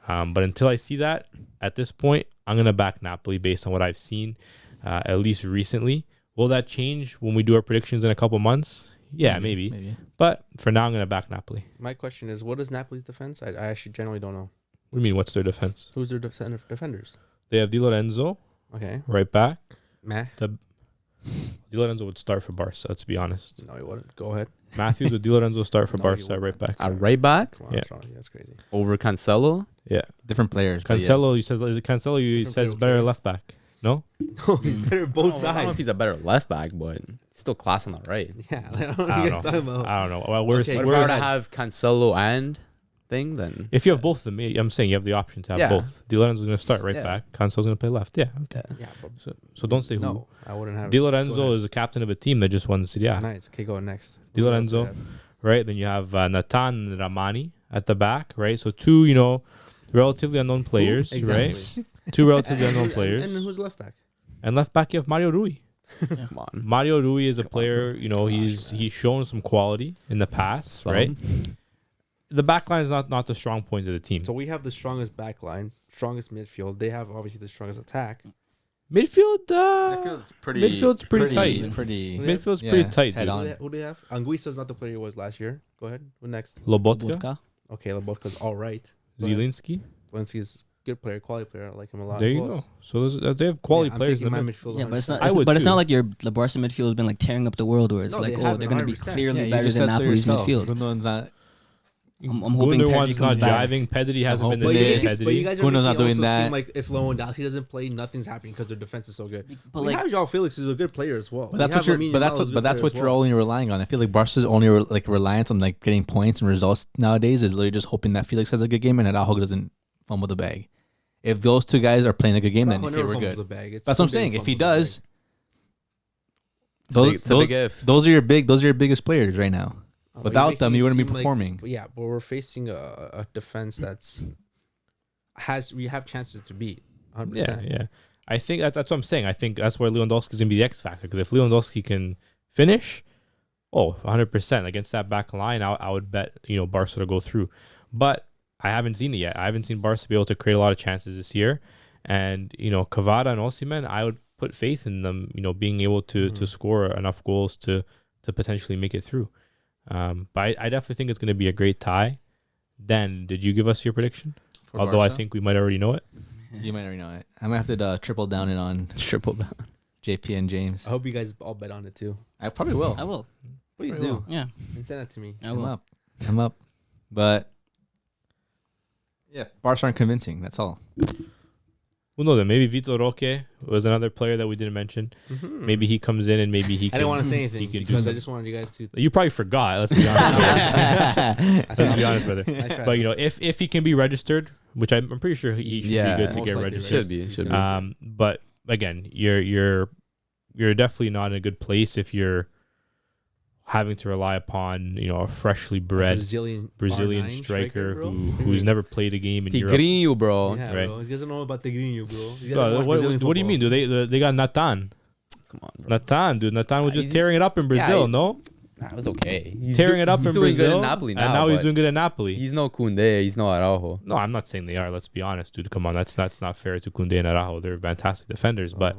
But until I see that, at this point, I'm going to back Napoli based on what I've seen, at least recently. Will that change when we do our predictions in a couple months? Yeah, maybe. But for now, I'm going to back Napoli. My question is, what is Napoli's defense? I actually generally don't know. What do you mean, what's their defense? Who's their defenders? They have Di Lorenzo, Okay. right back. Meh. Di Lorenzo would start for Barca, to be honest. No, he wouldn't. Go ahead. Matthews with Di Lorenzo start for No, Barca he at right wouldn't. back. At right back Come on, Yeah. that's crazy. over Cancelo. Yeah. Different players. but Cancelo, yes. you said, is it Cancelo? You Different said it's player, better okay. left back. No? No, he's better both I don't know if sides. he's a better left back, but he's still class on the right. Yeah, I don't know what I you don't guys talking about. I don't know. Well, where's, Okay, But if I were where's to have Cancelo and thing, then if you have both of them, I'm saying you have the option to have Yeah. both. Di Lorenzo's going to start right Yeah. back. Cancelo's going to play left. Yeah. Okay. yeah. Yeah, but So don't say who. no, I wouldn't have. Di Go Lorenzo ahead. is a captain of a team that just won the Serie A, Nice. Okay, go next. Di Who else do you Lorenzo. have? right? Then you have Nathan and Ramani at the back, right? So two, relatively unknown players, right? Exactly. Two relatively unknown And players. then who's left back? And left back you have Mario Rui. Come on. Mario Rui is a player, he's shown some quality in the past, Some. right? The back line is not the strong point of the team. So we have the strongest back line, strongest midfield. They have obviously the strongest attack. Midfield's Midfield's pretty tight. Pretty. Midfield's Yeah, pretty tight, head dude. on. Who do they have? Anguissa's not the player he was last year. Go ahead. Who next? Lobotka, Vodka. Okay, Lobotka's all right. Go ahead. Zielinski. Valencia's good player, quality player. I like him a lot. There you Who else? go. So they have quality Yeah, I'm players. taking in the my mid. midfield. Yeah, but it's 100%. not. I It's, would but it's too. not like the Barca midfield has been like tearing up the world, where it's No, like, they oh, haven't, they're gonna be 100%. clearly you better just than said so Napoli's yourself. midfield. Gundogan's not. I'm hoping Pedri Gundogan's comes not back. jiving. Pedri hasn't been the hoping same. this- But you Pedri. guys are Gundogan's not making it doing also that. seem like if Lewandowski doesn't play, nothing's happening because their defense is so good. But We like, have Joao Felix, who's a good player as well. But that's what you're. But that's what you're only relying on. I feel like Barca's only reliance on like getting points and results nowadays is literally just hoping that Felix has a good game and that Araujo doesn't fumble the bag. If those two guys are playing a good game, then okay, we're good. That's what I'm saying. If he does, It's a big if. those are your biggest players right now. Without them, you wouldn't be performing. Yeah, but we're facing a defense we have chances to beat. 100%. Yeah. I think that's what I'm saying. I think that's where Lewandowski's gonna be the X factor, because if Lewandowski can finish, 100% against that back line, I would bet Barca to go through. But I haven't seen it yet. I haven't seen Barca be able to create a lot of chances this year. And Kvara and Osimhen, I would put faith in them, being able to score enough goals to potentially make it through. But I definitely think it's going to be a great tie. Dan, did you give us your prediction? For Although I Barca? think we might already know it. You might already know it. I might have to triple down it on Triple down. JP and James. I hope you guys all bet on it too. I probably will. I will. Please Very do. well. Yeah, And send that to me. I I'm will. up. I'm up. But yeah, Barca aren't convincing. That's all. Well, no, then maybe Vitor Roque was another player that we didn't mention. Mhm. Maybe he comes in and maybe he I can. didn't want to say he anything can do because I something. just wanted you guys to. You probably forgot. Let's be honest. Let's be honest, brother. I tried. But if he can be registered which I'm pretty sure he should Yeah. be good to Most get likely, registered. Should be. But again, you're definitely not in a good place if you're having to rely upon a freshly bred Brazilian R9 striker bro. who's never played a game in Europe. Tigrinho, bro. Yeah, Right. bro. He doesn't know about the Tigrinho, bro. He doesn't Bro, watch what Brazilian do you mean? football. They got Nathan? Come on, bro. Nathan, dude. Nathan was just He's- tearing it up in Brazil, yeah, no? Nah, it was okay. Tearing it up he's in doing Brazil. good in Napoli now, and now he's but doing good at Napoli. He's no Koundé. He's no Araujo. No, I'm not saying they are. Let's be honest, dude. Come on, that's not fair to Koundé and Araujo. They're fantastic defenders, but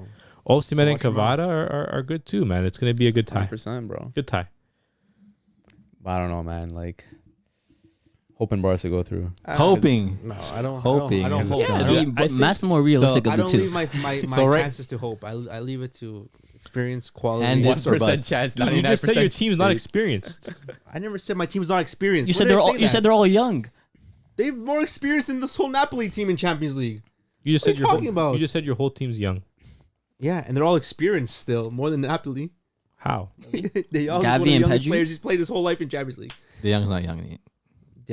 Osimhen and watch him Cavada are good too, man. It's gonna be a good tie. 100%, bro. Good tie. But I don't know, man. Like, hoping Barca go through. Hoping. No, I don't. Hoping I don't is hope. strong. I See, don't- but Matt's more realistic I of the don't two. leave my So right- chances to hope. I leave it to experience, quality. And One ifs or percent buts. chance. Dude, you just said your 99% team's not straight. experienced. I never said my team's not experienced. You When said did I they're all. say You that? said they're all young. They've more experience than this whole Napoli team in Champions League. You just What are said you your talking whole, about? You just said your whole team's young. Yeah, and they're all experienced still, more than Napoli. How? They all Gavi one of the and youngest Pedri? players. He's played his whole life in Champions League. De Young's not young. De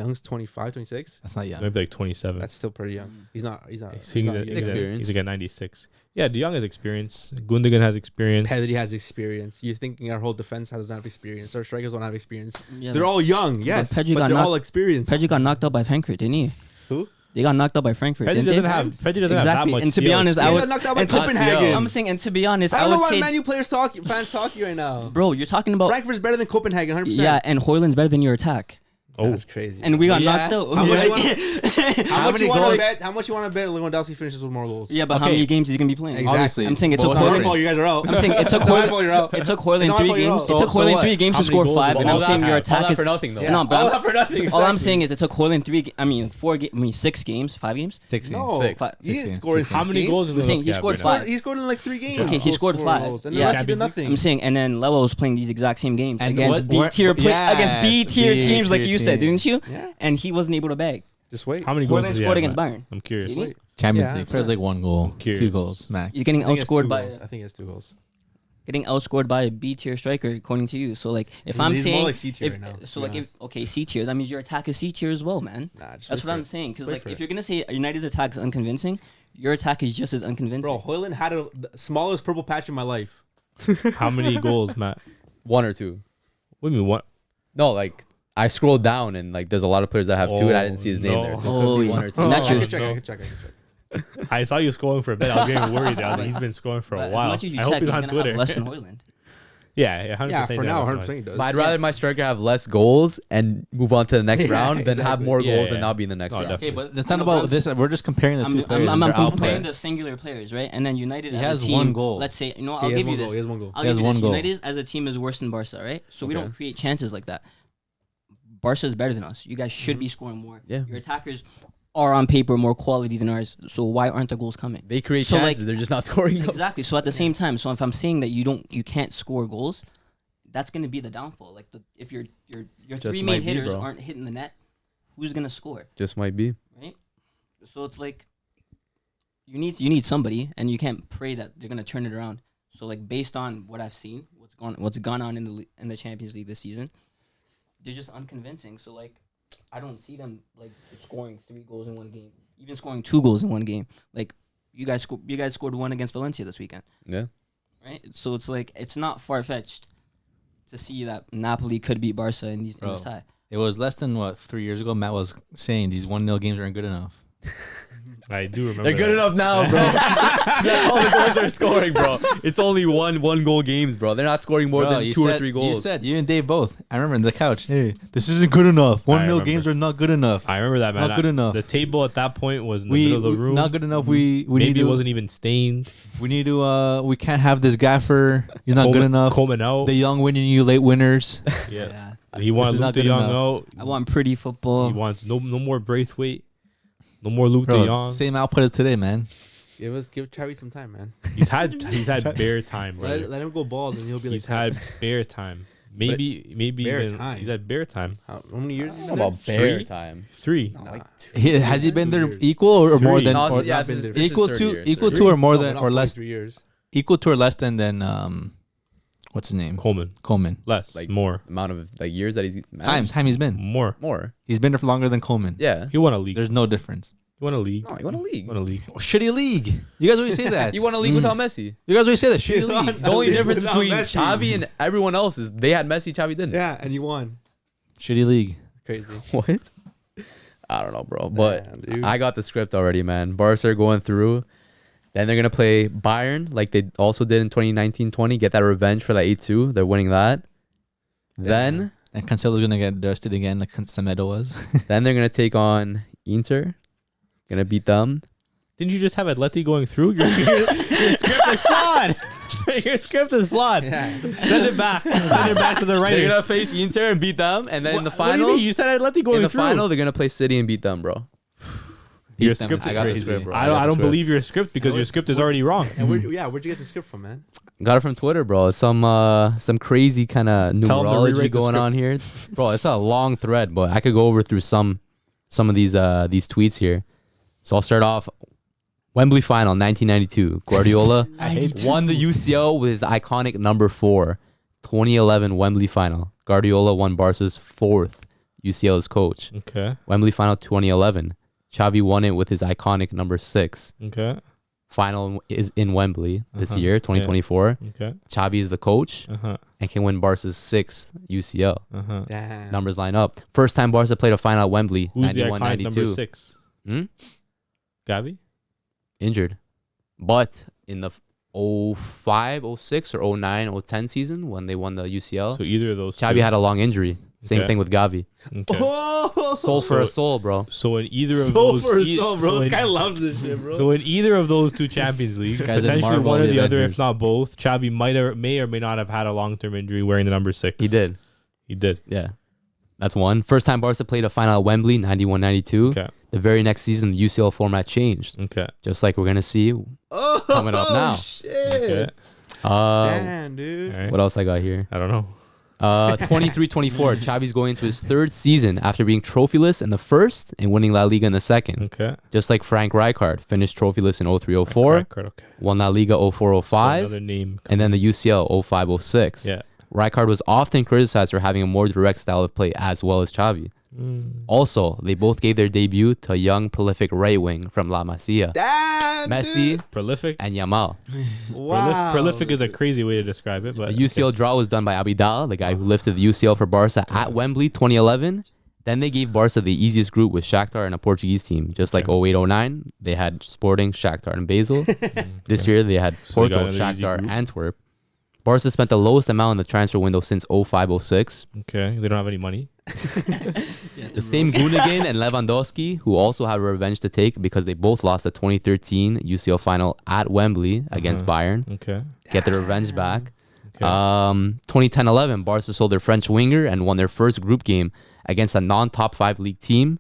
Young's 25, 26. That's not young. Maybe like 27. That's still pretty young. He's not. He's not. He's He's not a- young. he's a- Experience. He's like a 96. Yeah, De Jong has experience. Gundogan has experience. Pedri has experience. You're thinking our whole defense doesn't have experience. Our strikers don't have experience. Yeah, They're all young, yes, Pedri but got they're all knocked- experienced. Pedri got knocked out by Frankfurt, didn't he? Who? They got knocked out by Frankfurt. Pedri didn't doesn't they? have that Exactly. much. And to be CL honest, They I got would. knocked out by and to- Copenhagen. I'm saying, and to be honest, I I don't know would why say, Man U players fans talking right now. bro, you're talking about. Frankfurt's better than Copenhagen, 100%. Yeah, and Hoyland's better than your attack. Oh, That's crazy. And we got Yeah. knocked out. How much you Like- wanna- How much many you want goals? to bet? How much you want to bet Lewandowski finishes with more goals? Yeah, but how Okay. many games is he gonna be playing? Exactly. Obviously. I'm saying it But took It's not my Hoyland. fault. You guys are out. I'm saying it took It's not my Hoyland. fault. You're out. It took Hoyland It's not my 3 fault you're games. out. It took So Hoyland what? 3 games How to many score goals 5, did and I'm Hoyland saying your have? attack All that is. for nothing, though. Yeah. No, but all I'm- that for nothing. All I'm exactly. saying is it took Hoyland 5 games, 5 games. 16. No, Six. he didn't 16, score in 16. how many games? goals is I'm saying Lewandowski he have scored right now? 5. He scored in like 3 games. Okay, he Those scored 4 5. goals, and Yeah. the rest he did Champions League? nothing. I'm saying, and then Lelo was playing these exact same games And against what- B tier yes, against B tier teams, like B-tier you said, teams. didn't you? Yeah. And he wasn't able to bag. Just wait. How many goals Hoyland does he scored have, against Matt? Bayern. I'm curious. Did he? Champions Yeah, League. There's like 1 goal, Curious. 2 goals max. He's getting I think he has 2 outscored by goals. I think he has 2 goals. a B tier striker, according to you. So like, if I'm He's more saying, like C tier if, right now, to so be like, honest. if okay, C tier, that means your attack is C tier as well, man. Nah, just That's wait what for I'm it. saying. Just Because wait like, for if it. you're gonna say United's attack is unconvincing, your attack is just as unconvincing. Bro, Hoyland had the smallest purple patch in my life. How many goals, Matt? 1 or 2. What do you mean? What? No, like, I scrolled down and, like, there's a lot of players that have 2 and I didn't see his name no. there. So it Oh, could be yeah. 1 or 2. And that's I your- can check. No. I can check. I saw you scrolling for a bit. I was getting worried. I was like, he's been scoring for a But while. as much as you I check, hope he's he's on gonna Twitter. have less than Hoyland. Yeah, 100%. Yeah, he's for got now, less 100% than he does. But I'd rather my striker have less goals and move on to the next Yeah, round than have exactly. more Yeah, goals yeah. and not be in the next No, round. definitely. Okay, but it's not No, but about this. We're just comparing the 2 I'm players. and their comparing output. the singular players, right? And then United He as has a team, 1 goal. Let's say, you know, He I'll has give you one goal. this. He has 1 goal. I'll He has give you one this. goal. United as a team is worse than Barca, right? So we Okay. don't create chances like that. Barca is better than us. You guys should Mm-hmm. be scoring more. Yeah. Your attackers are on paper more quality than ours. So why aren't the goals coming? They create So, like- chances, they're just not scoring them. Exactly. So at the same time, so if I'm saying that you can't score goals, that's going to be the downfall. Like if your Just 3 might main be, hitters bro. aren't hitting the net, who's going to score, Just might be. right? So it's like you need somebody, and you can't pray that they're going to turn it around. So like based on what I've seen, what's gone on in the Champions League this season, they're just unconvincing. So like I don't see them like scoring 3 goals in one game, even scoring 2 goals in one game. Like you guys scored 1 against Valencia this weekend. Yeah. Right? So it's like it's not far fetched to see that Napoli could beat Barca in Bro. this tie. It was less than 3 years ago. Matt was saying these 1-0 games aren't good enough. I do remember. They're good that. enough now, bro. That's all the goals they're scoring, bro. It's only one goal games, bro. They're not scoring more Bro, than you 2 or said- 3 goals. You said you and Dave both. I remember in the couch. Hey, this isn't good enough. 1-0 remember. games are not good enough. I remember that, man. Not good enough. The table at that point was in the middle of the room. not good enough. We need Maybe it to, wasn't even stained. We need to. We can't have this gaffer. You're not good enough. Coleman out. The young winning you late winners. Yeah. He wants is Luke not De good Jong enough. out. I want pretty football. He wants no more Braithwaite. No more Luke De Bro, Jong. same output as today, man. Give Chavi some time, man. He's had bare time, Let brother. him go bald, and he'll be like. He's had bare time. Maybe bare even time. he's had bare time. How many years? How about bear time? 3. Nah. Has he been there equal or more Three. than No, or yeah, been this there. is- this is equal third to year, equal third to year. or more No, than not or less 3 years. equal to or less than what's his name? Coleman. Less. Like- more. Amount of like years that he's Time he's been. more. He's been there for longer than Coleman. Yeah. He won a league. There's no difference. You won a league. No, you won a league. Won a league. Oh, shitty league. You guys always say that. You won a league without Messi. You guys always say that. Shitty league. The only difference Without between Messi. Xavi and everyone else is they had Messi, Xavi didn't. Yeah, and you won. Shitty league. Crazy. What? I don't know, bro. But Damn, dude. I got the script already, man. Barca are going through. Then they're gonna play Bayern, like they also did in 2019-20. Get that revenge for that 8-2. They're winning that. Then, And Cancelo's gonna get dusted again, like Semedo was. then they're gonna take on Inter. Gonna beat them. Didn't you just have Atleti going through? Your script is flawed. Your script is flawed. Yeah. Send it back. Send it back to the They're writers. gonna face Inter and beat them, and then in the What do you final, mean? You said Atleti going in the through. final, they're gonna play City and beat them, bro. Your Beat them. script I is got the crazy. script, bro. I I don't, got I the don't script. believe your script because your script is already wrong. And where'd you get the script from, man? Got it from Twitter, bro. It's some crazy kind of Tell 'em to numerology rewrite the going script. on here, bro. It's a long thread, but I could go over through some of these tweets here. So I'll start off. Wembley final 1992. Guardiola won the UCL with his iconic number 4. 2011 Wembley final. Guardiola won Barca's 4th UCL as coach. Okay. Wembley final 2011. Xavi won it with his iconic number 6. Okay. Final is in Wembley this Uh-huh. year, 2024. Okay. Xavi is the coach Uh-huh. and can win Barca's 6th UCL. Uh-huh. Damn. Numbers line up. First time Barca played a final at Wembley, Who's the 91 iconic number 92. 6? Hmm? Gavi? Injured. But in the 05, 06, or 09, 010 season when they won the UCL, So either of those Xavi two. had a long injury. Same Okay. thing with Gavi. Okay. Oh, Soul for a soul, bro. So in either of soul those for a e- soul, bro. so This in- guy loves this shit, bro. So in either of those two Champions Leagues, This guy's in potentially Marvel one or of the the other, if Avengers. not both, Xavi may or may not have had a long-term injury wearing the number 6. He did. He did. Yeah. That's one. First time Barca played a final at Wembley, 91 92. Okay. The very next season, the UCL format changed. Okay. Just like we're going to see. Oh, Coming up now. Shit. Okay. Damn, dude. All right. What else I got here? I don't know. 23-24. Xavi's going into his 3rd season after being trophyless in the first and winning La Liga in the second. Okay. Just like Frank Rijkaard finished trophyless in 03-04, Record, okay. won La Liga So 04-05, another name. and then the UCL 05-06. Yeah. Rijkaard was often criticized for having a more direct style of play as well as Xavi. Also, they both gave their debut to a young, prolific right wing from La Masia, Damn, Messi Prolific. and Yamal. Wow. Prolific is a crazy way to describe it, but The UCL draw was done by Abidal, the guy who lifted the UCL for Barca at Wembley 2011. Then they gave Barca the easiest group with Shakhtar and a Portuguese team. Just like 08-09, they had Sporting, Shakhtar, and Basel. This year they had So they got Porto, another easy Shakhtar, group. Antwerp. Barca spent the lowest amount in the transfer window since 05-06. okay, they don't have any money. The same Gundogan and Lewandowski, who also have revenge to take because they both lost the 2013 UCL final at Wembley against Uh-huh. Bayern. Okay. Get their revenge back. Okay. 2010-11, Barca sold their French winger and won their first group game against a non-top 5 league team.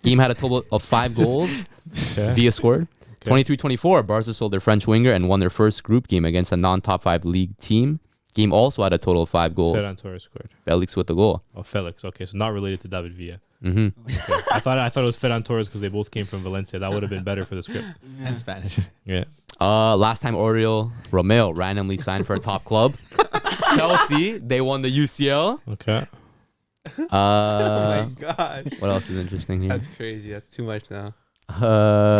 Game had a total of 5 goals. Okay. Villa scored. Okay. 23-24, Barca sold their French winger and won their first group game against a non-top 5 league team. Game also had a total of 5 goals. Ferran Torres scored. Felix with the goal. Oh, Felix. Okay, so not related to David Villa. hmm Okay. I thought it was Ferran Torres because they both came from Valencia. That would have been better for the script. And Spanish. Yeah. Last time Oriol Romeo randomly signed for a top club. Chelsea, they won the UCL. Okay. Oh my god. What else is interesting here? That's crazy. That's too much now.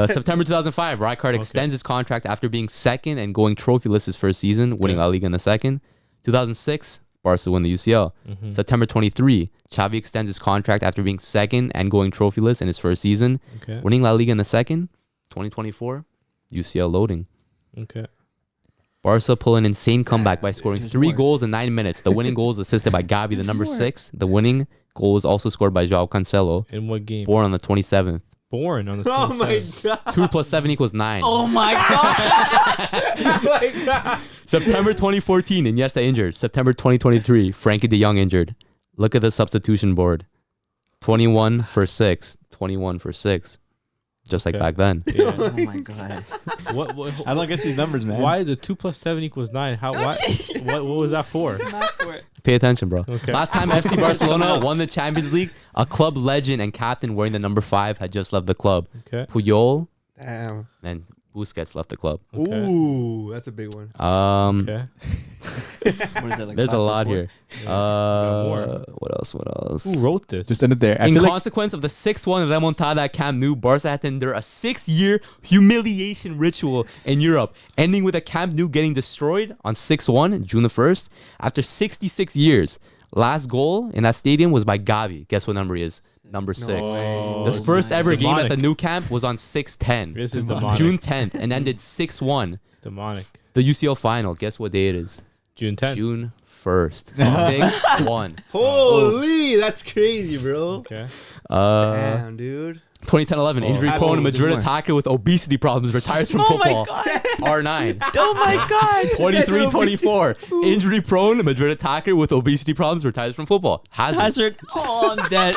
September 2005, Rijkaard extends his contract after being second and going trophyless his first season, winning Okay. La Liga in the second. 2006, Barca win the UCL. Mhm. September 23, Xavi extends his contract after being second and going trophyless in his first season, Okay. winning La Liga in the second. 2024, UCL loading. Okay. Barca pull an insane comeback by scoring There's 3 more. goals in 9 minutes. The winning goal was assisted by Gavi, the number 6. The winning goal was also scored by João Cancelo, In what game? born on the 27th. Born on the Oh my 27th. god. 2 plus 7 equals 9. Oh my god! Oh my god. September 2014, Iniesta injured. September 2023, Frankie de Jong injured. Look at the substitution board. 21 for 6. 21 for 6. Just like Okay. back then. Yeah. Oh my god! what? I don't get these numbers, man. Why is it 2 plus 7 equals 9? How? Why? What was that for? Pay attention, bro. Okay. Last time FC Barcelona won the Champions League, a club legend and captain wearing the number 5 had just left the club. Okay. Puyol Damn. and Busquets left the club. Okay. Ooh, that's a big one. Okay. What is it, like There's a 5 plus lot 4? here. more. What else? What else? Who wrote this? Just end it there. I In feel like consequence of the 6-1 remontada at Camp Nou, Barca had to endure a 6-year humiliation ritual in Europe, ending with a Camp Nou getting destroyed on 6-1, June the 1st, after 66 years. Last goal in that stadium was by Gavi. Guess what number he is? Number 6. Oh, The first ever game at the demonic. Nou Camp was on 6-10, This is demonic. June 10th, and ended 6-1. Demonic. The UCL final. Guess what day it is? June 10th. June 1st. 6-1. Holy, that's crazy, bro. Okay. Damn, dude. 2010-11, injury Oh, prone there's Madrid more. attacker with obesity problems retires from football. R9. Oh my god. 23-24, injury prone Madrid attacker with obesity problems retires from football. Hazard. Oh, I'm dead.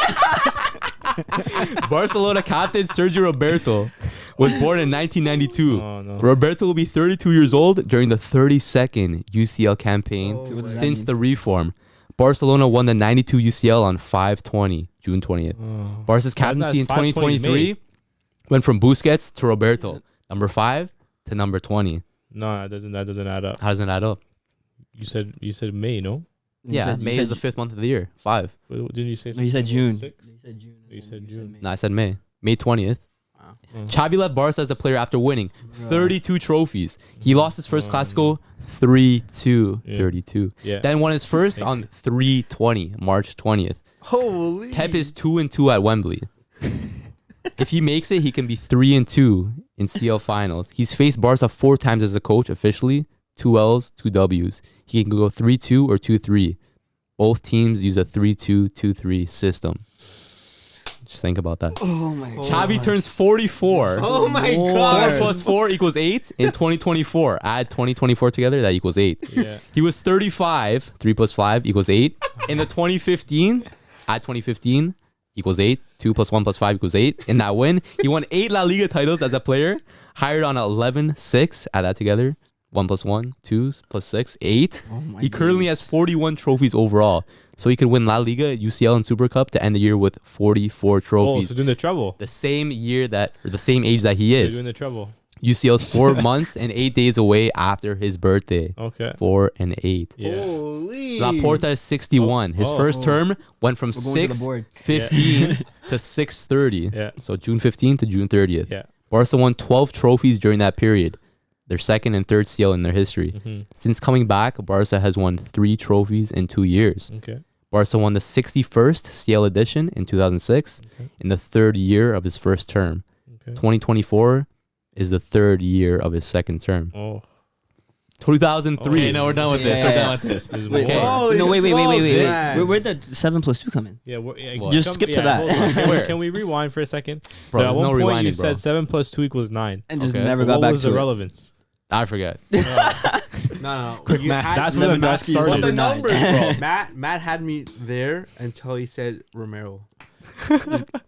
Barcelona captain Sergio Roberto was born in 1992. Oh, no. Roberto will be 32 years old during the 32nd UCL campaign Oh, since the reform. Barcelona won the 92 UCL on 5/20, June 20th. Oh. Barca's captaincy in 2023 went from Busquets to Roberto, number 5 to number 20. No, that doesn't add up. How does that add up? You said May, no? Yeah, May is the 5th month of the year. 5. Didn't you say? No, you said something June. about 6? You said June. No, I said May. May 20th. Oh. Xavi left Barca as a player after winning 32 trophies. He lost his first Clasico 3-2. Yeah. 32. Yeah. Then won his first on 3/20, March 20th. Holy. Pep is 2-2 at Wembley. If he makes it, he can be 3-2 in CL finals. He's faced Barca 4 times as a coach officially, 2 L's, 2 W's. He can go 3-2 or 2-3. Both teams use a 3-2-2-3 system. Just think about that. Oh my Xavi turns 44. Oh my 4 god. plus 4 equals 8 in 2024. Add 2024 together, that equals 8. Yeah. He was 35. 3 plus 5 equals 8. In the 2015, add 2015 equals 8. 2 plus 1 plus 5 equals 8. In that win, he won 8 La Liga titles as a player. Hired on 11-6. Add that together. 1 plus 1, 2 plus 6, 8. Oh my He currently has 41 trophies overall. So he could win La Liga, UCL, and Super Cup to end the year with 44 Oh, trophies. so doing the treble. The same year that, or the same age that he They're is. doing the treble. UCL's 4 months and 8 days away after his birthday. Okay. 4 and 8. Yeah. Holy. Laporta is 61. His first term went from We're going to the board. 6:15 to 6:30. Yeah. So June 15th to June 30th. Yeah. Barca won 12 trophies during that period. Their second and third CL in their history. Mm-hmm. Since coming back, Barca has won 3 trophies in 2 years. Okay. Barca won the 61st CL edition in 2006 Okay. in the 3rd year of his first term. Okay. 2024 is the 3rd year of his second term. Oh. 2003. Okay, no, we're done with this. We're done with this. There's Wait, more. Holy no, wait. smokes, man. Where'd the 7 plus 2 come in? Yeah, Just skip to that. hold on. Where? Can we rewind for a second? Bro, At there's one no point rewinding, you bro. said 7 plus 2 equals 9. And just Okay. never What got back was the to it. relevance? I forget. No. Quick You math. had- That's where the math Lewandowski's started. number 9. Matt had me there until he said Romero.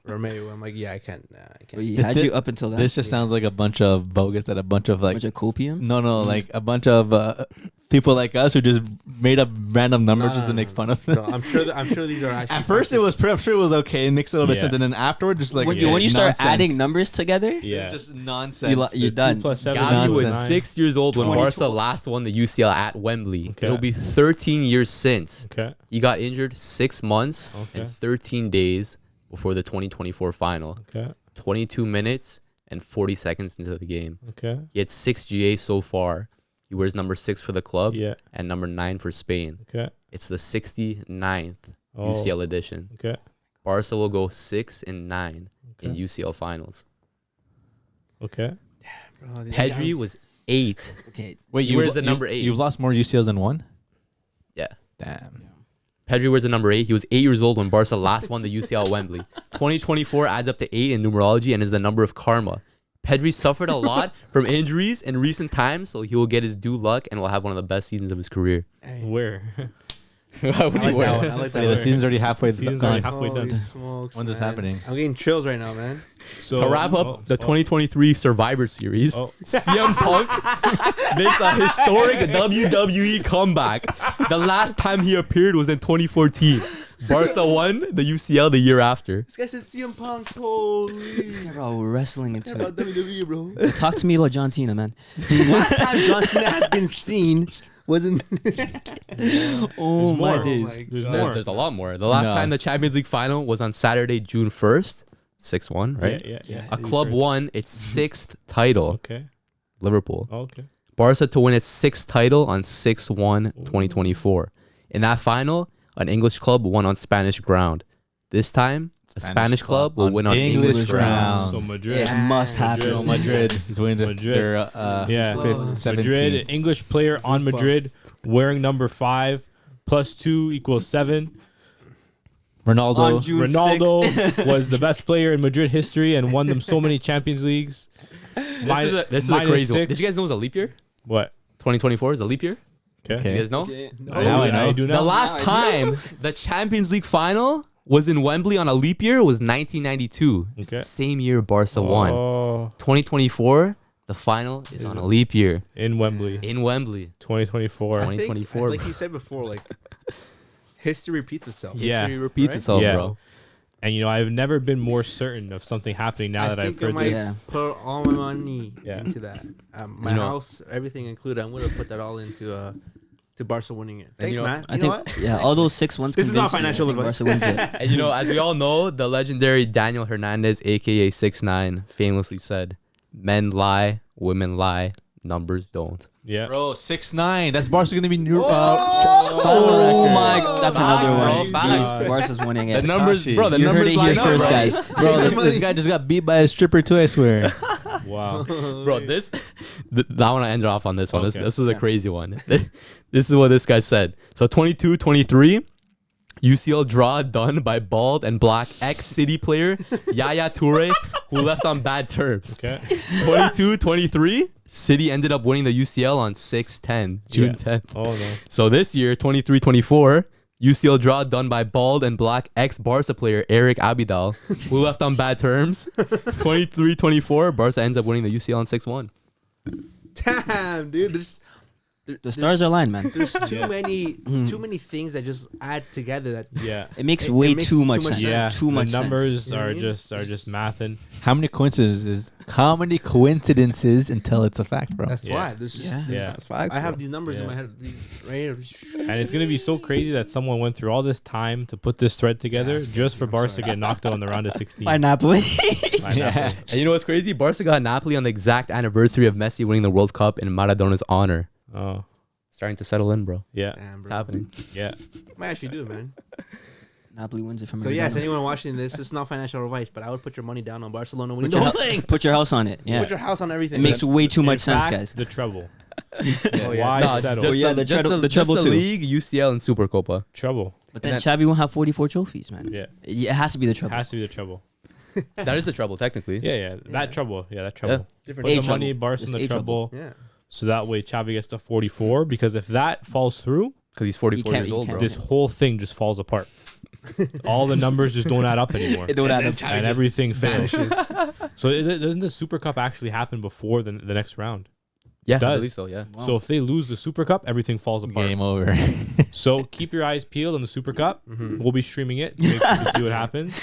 Romero. I'm like, yeah, I can't. I can't. He This had did- you up until that. This just sounds like a bunch of bogus that a bunch of like bunch of copium. no like a bunch of people like us who just made up random numbers just to make fun of them. No, I'm sure these are actually. At first it was I'm sure it was okay. It makes a little bit Yeah. sense, and then afterward just like when you start nonsense. adding numbers together, Yeah. just nonsense. you're done. 2 plus 7 Gavi equals was 9. 6 years old when 22. Barca last won the UCL at Wembley. Okay. It'll be 13 years since. Okay. He got injured 6 months Okay. and 13 days before the 2024 final. Okay. 22 minutes and 40 seconds into the game. Okay. He had 6 GA so far. He wears number 6 for the club Yeah. and number 9 for Spain. Okay. It's the 69th Oh. UCL edition. Okay. Barca will go 6 and 9 in Okay. UCL finals. Okay. Bro, Pedri was 8. Okay, Wait, He wears the number 8. You've lost more UCLs than one. Yeah. Damn. Pedri wears the number 8. He was 8 years old when Barca last won the UCL at Wembley. 2024 adds up to 8 in numerology and is the number of karma. Pedri suffered a lot from injuries in recent times, so he will get his due luck and will have one of the best seasons of his career. Where? I like that one. I like that The one. season's already halfway Season's gone. already halfway Holy done. smokes, When's this man. happening? I'm getting chills right now, man. So To wrap up the 2023 Survivor Series, CM Punk makes a historic WWE comeback. The last time he appeared was in 2014. Barca won the UCL the year after. This guy said CM Punk. Holy. bro, we're wrestling into About it. WWE, bro. Talk to me about John Cena, man. Last time John Cena has been seen wasn't. Oh my more. days. my There's God. more. There's a lot more. The last No. time the Champions League final was on Saturday, June 1st, 6-1, right? Yeah. A club won its sixth title, Okay. Liverpool. Okay. Barca to win its sixth title on 6-1, 2024. In that final, an English club won on Spanish ground. This time, a Spanish club will win on English ground. So Madrid. It's a must have. Madrid. So Madrid is winning Madrid. their Yeah. fifth, Oh. 17th. Madrid, English player on Goosebumps. Madrid wearing number 5 plus 2 equals 7. Ronaldo. On June Ronaldo was the best player in Madrid history and won them so many Champions Leagues. This is a crazy one. Did you guys know it was a leap year? What? 2024 is a leap year? Okay. You guys know? Now I know. do The now. last time the Champions League final was in Wembley on a leap year was 1992. Okay. Same year Barca won. Oh, 2024, the final is on a leap year in Wembley, in Wembley. 2024. I think, 2024. like you said before, like history repeats itself. Yeah. History repeats Right? itself, Yeah. bro. And I've never been more certain of something happening now that I've think I heard might this. Yeah. put all my money Yeah. into that. My You know- house, everything included. I'm gonna put that all into to Barca winning it. Thanks, you know- Matt. I You think know what? yeah, all those 6-1s. This is not convinced financial me. I think advice. Barca wins it. And as we all know, the legendary Daniel Hernandez, aka 6ix9ine, famously said, "Men lie, women lie, numbers don't." Yeah. Bro, 6'9". That's Barca going to be new. Oh my, that's another Facts, one. bro, Jeez, facts. Barca's winning The it. numbers, Takashi. bro. The You heard numbers it here line up, first, bro. guys. Bro, this guy just got beat by a stripper too, I swear. Wow. Bro, I want to end it off on this one. Okay. This was a crazy one. This is what this guy said. So 22-23, UCL draw done by bald and black ex-City player Yaya Toure, who left on bad terms. Okay. 22-23, City ended up winning the UCL on 6-10, June Yeah. 10th. Oh no. So this year, 23-24, UCL draw done by bald and black ex-Barca player Eric Abidal, who left on bad terms. 23-24, Barca ends up winning the UCL on 6-1. Damn, dude. The stars are aligned, man. There's too many things that just add together. That Yeah. It makes It way makes too much too much sense. Yeah. Too much the numbers You know what are I mean? just mathing. How many coincidences until it's a fact, bro? that's Yeah. why. There's just Yeah. Yeah. That's facts, I bro. have these numbers in Yeah. my head right here. And it's gonna be so crazy that someone went through all this time to put this thread together just for Barca to get knocked out in the round of 16. By Napoli. By Yeah. Napoli. And you know what's crazy? Barca got Napoli on the exact anniversary of Messi winning the World Cup in Maradona's honor. Oh, Starting to settle in, bro. yeah. Damn, It's bro. happening. Yeah. Might actually do it, man. Napoli wins it from So yes, Maradona. anyone watching this, it's not financial advice, but I would put your money down on Barcelona winning Put the your, whole thing. put your house on it. Yeah. Put your house on everything. It makes way too much In sense, fact, guys. The treble. Oh, yeah. Why Nah, settle? just Oh, yeah, the, the just treble- the, the treble just the too. league, UCL, and Supercopa. Treble. But then And Xavi won't have 44 trophies, man. Yeah. It has to be the trouble. Has to be the treble. That is the trouble, technically. Yeah. That treble. Yeah, that treble. Different Put A the treble. money, Barca in Just the A treble. treble. Yeah. So that way Xavi gets to 44. Because if that falls through, Because he's 44 can't- years you old, can't bro. this whole thing just falls apart. All the numbers just don't add up anymore. It don't add up. And everything fails. So doesn't the Super Cup actually happen before the next round? Yeah, I does. believe so, yeah. So if they lose the Super Cup, everything falls apart. Game over. So keep your eyes peeled on the Super Cup. We'll be streaming it to see what happens.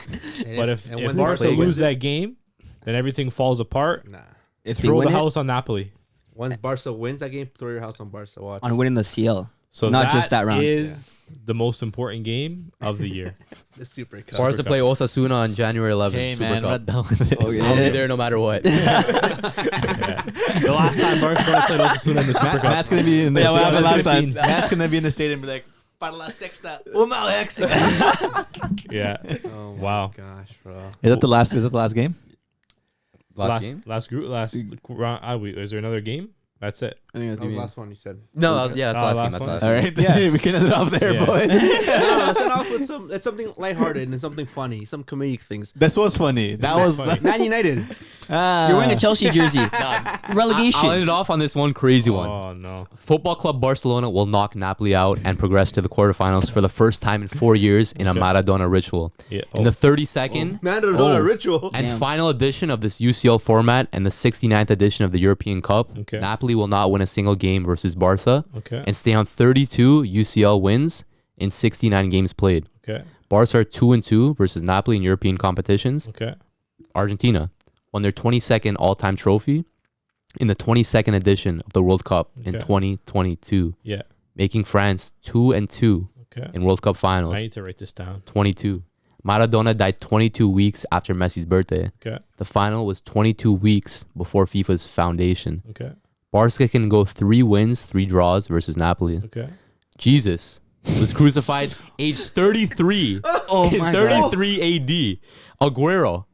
But if when's Barca Barca lose win? that game, then everything falls apart. Nah. If they Throw win the it, house on Napoli. Once Barca wins that game, throw your house on Barca. Watch. on winning the CL. So Not just that round. is the most important game of the year. The Super Cup. Barca play Osasuna on January 11th. Hey, Super man, Cup. not done with this. Okay. I'll be there no matter what. Yeah. The last time Barcelona played Osasuna in the Super Cup. Matt's gonna be in the Yeah, what happened last time? Matt's gonna be in the stadium and be like, "Para la sexta, uma ex." Is Yeah. Oh my Wow. gosh, bro. that the last? Is that the last game? Last game? Last group. Last round. Is there another game? That's it. I think That was the last one you said. No, that's the last game. That's the last All game. right, Yeah. we can end it off there, Yeah. boys. No, let's end off with something lighthearted and something funny, some comedic things. This was funny. That was was funny. like, Man United. You're wearing a Chelsea jersey. Relegation. I'll end it off on this one crazy one. Oh no. Football Club Barcelona will knock Napoli out and progress to the quarterfinals for the first time in 4 years in a Okay. Maradona ritual. Yeah. In the 32nd Maradona ritual. and Damn. final edition of this UCL format and the 69th edition of the European Cup, Okay. Napoli will not win a single game versus Barca Okay. and stay on 32 UCL wins in 69 games played. Okay. Barca are 2-2 versus Napoli in European competitions. Okay. Argentina won their 22nd all-time trophy in the 22nd edition of the World Cup in Okay. 2022, Yeah. making France 2-2 Okay. in World Cup I finals. need to write this down. 22. Maradona died 22 weeks after Messi's birthday. Okay. The final was 22 weeks before FIFA's foundation. Okay. Barca can go 3 wins, 3 draws versus Napoli. Okay. Jesus was crucified age 33 in 33 AD. Aguero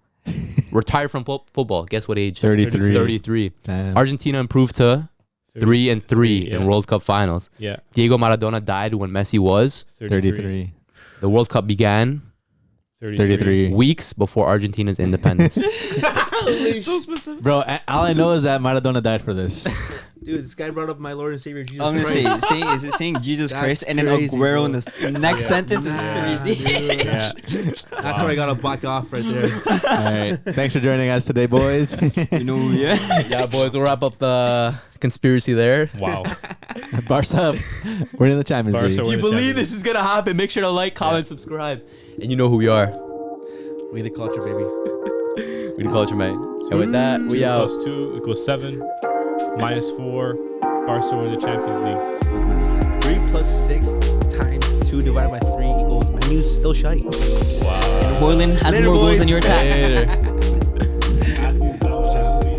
retired from football. Guess what age? 33. 33. Damn. Argentina improved to 3-3 yeah. in World Cup finals. Yeah. Diego Maradona died when Messi was. 33. The World Cup began 33. weeks before Argentina's independence. So specific. Bro, all I know is that Maradona died for this. Dude, this guy brought up my Lord and Savior Jesus I'm gonna Christ. say, is it saying Jesus That's Christ and then crazy, Aguero bro. in the next Yeah. sentence is Nah, crazy. dude. Yeah. That's where I got to back off right there. All right. Thanks for joining us today, boys. You know, yeah. Yeah, boys, we'll wrap up the conspiracy there. Wow. Barca, we're in the Champions Barca League. win. If you the believe Champions this is gonna happen, make sure to like, comment, subscribe. And you know who we are. We the culture, baby. We the culture, mate. And with that, we 2 out. + 2 = 7. -4. Barca win the Champions League. 3 + 6 × 2 divided by 3 equals Manu's still shite. Wow. Hoyland has Later, more goals boys. than your attack. Later.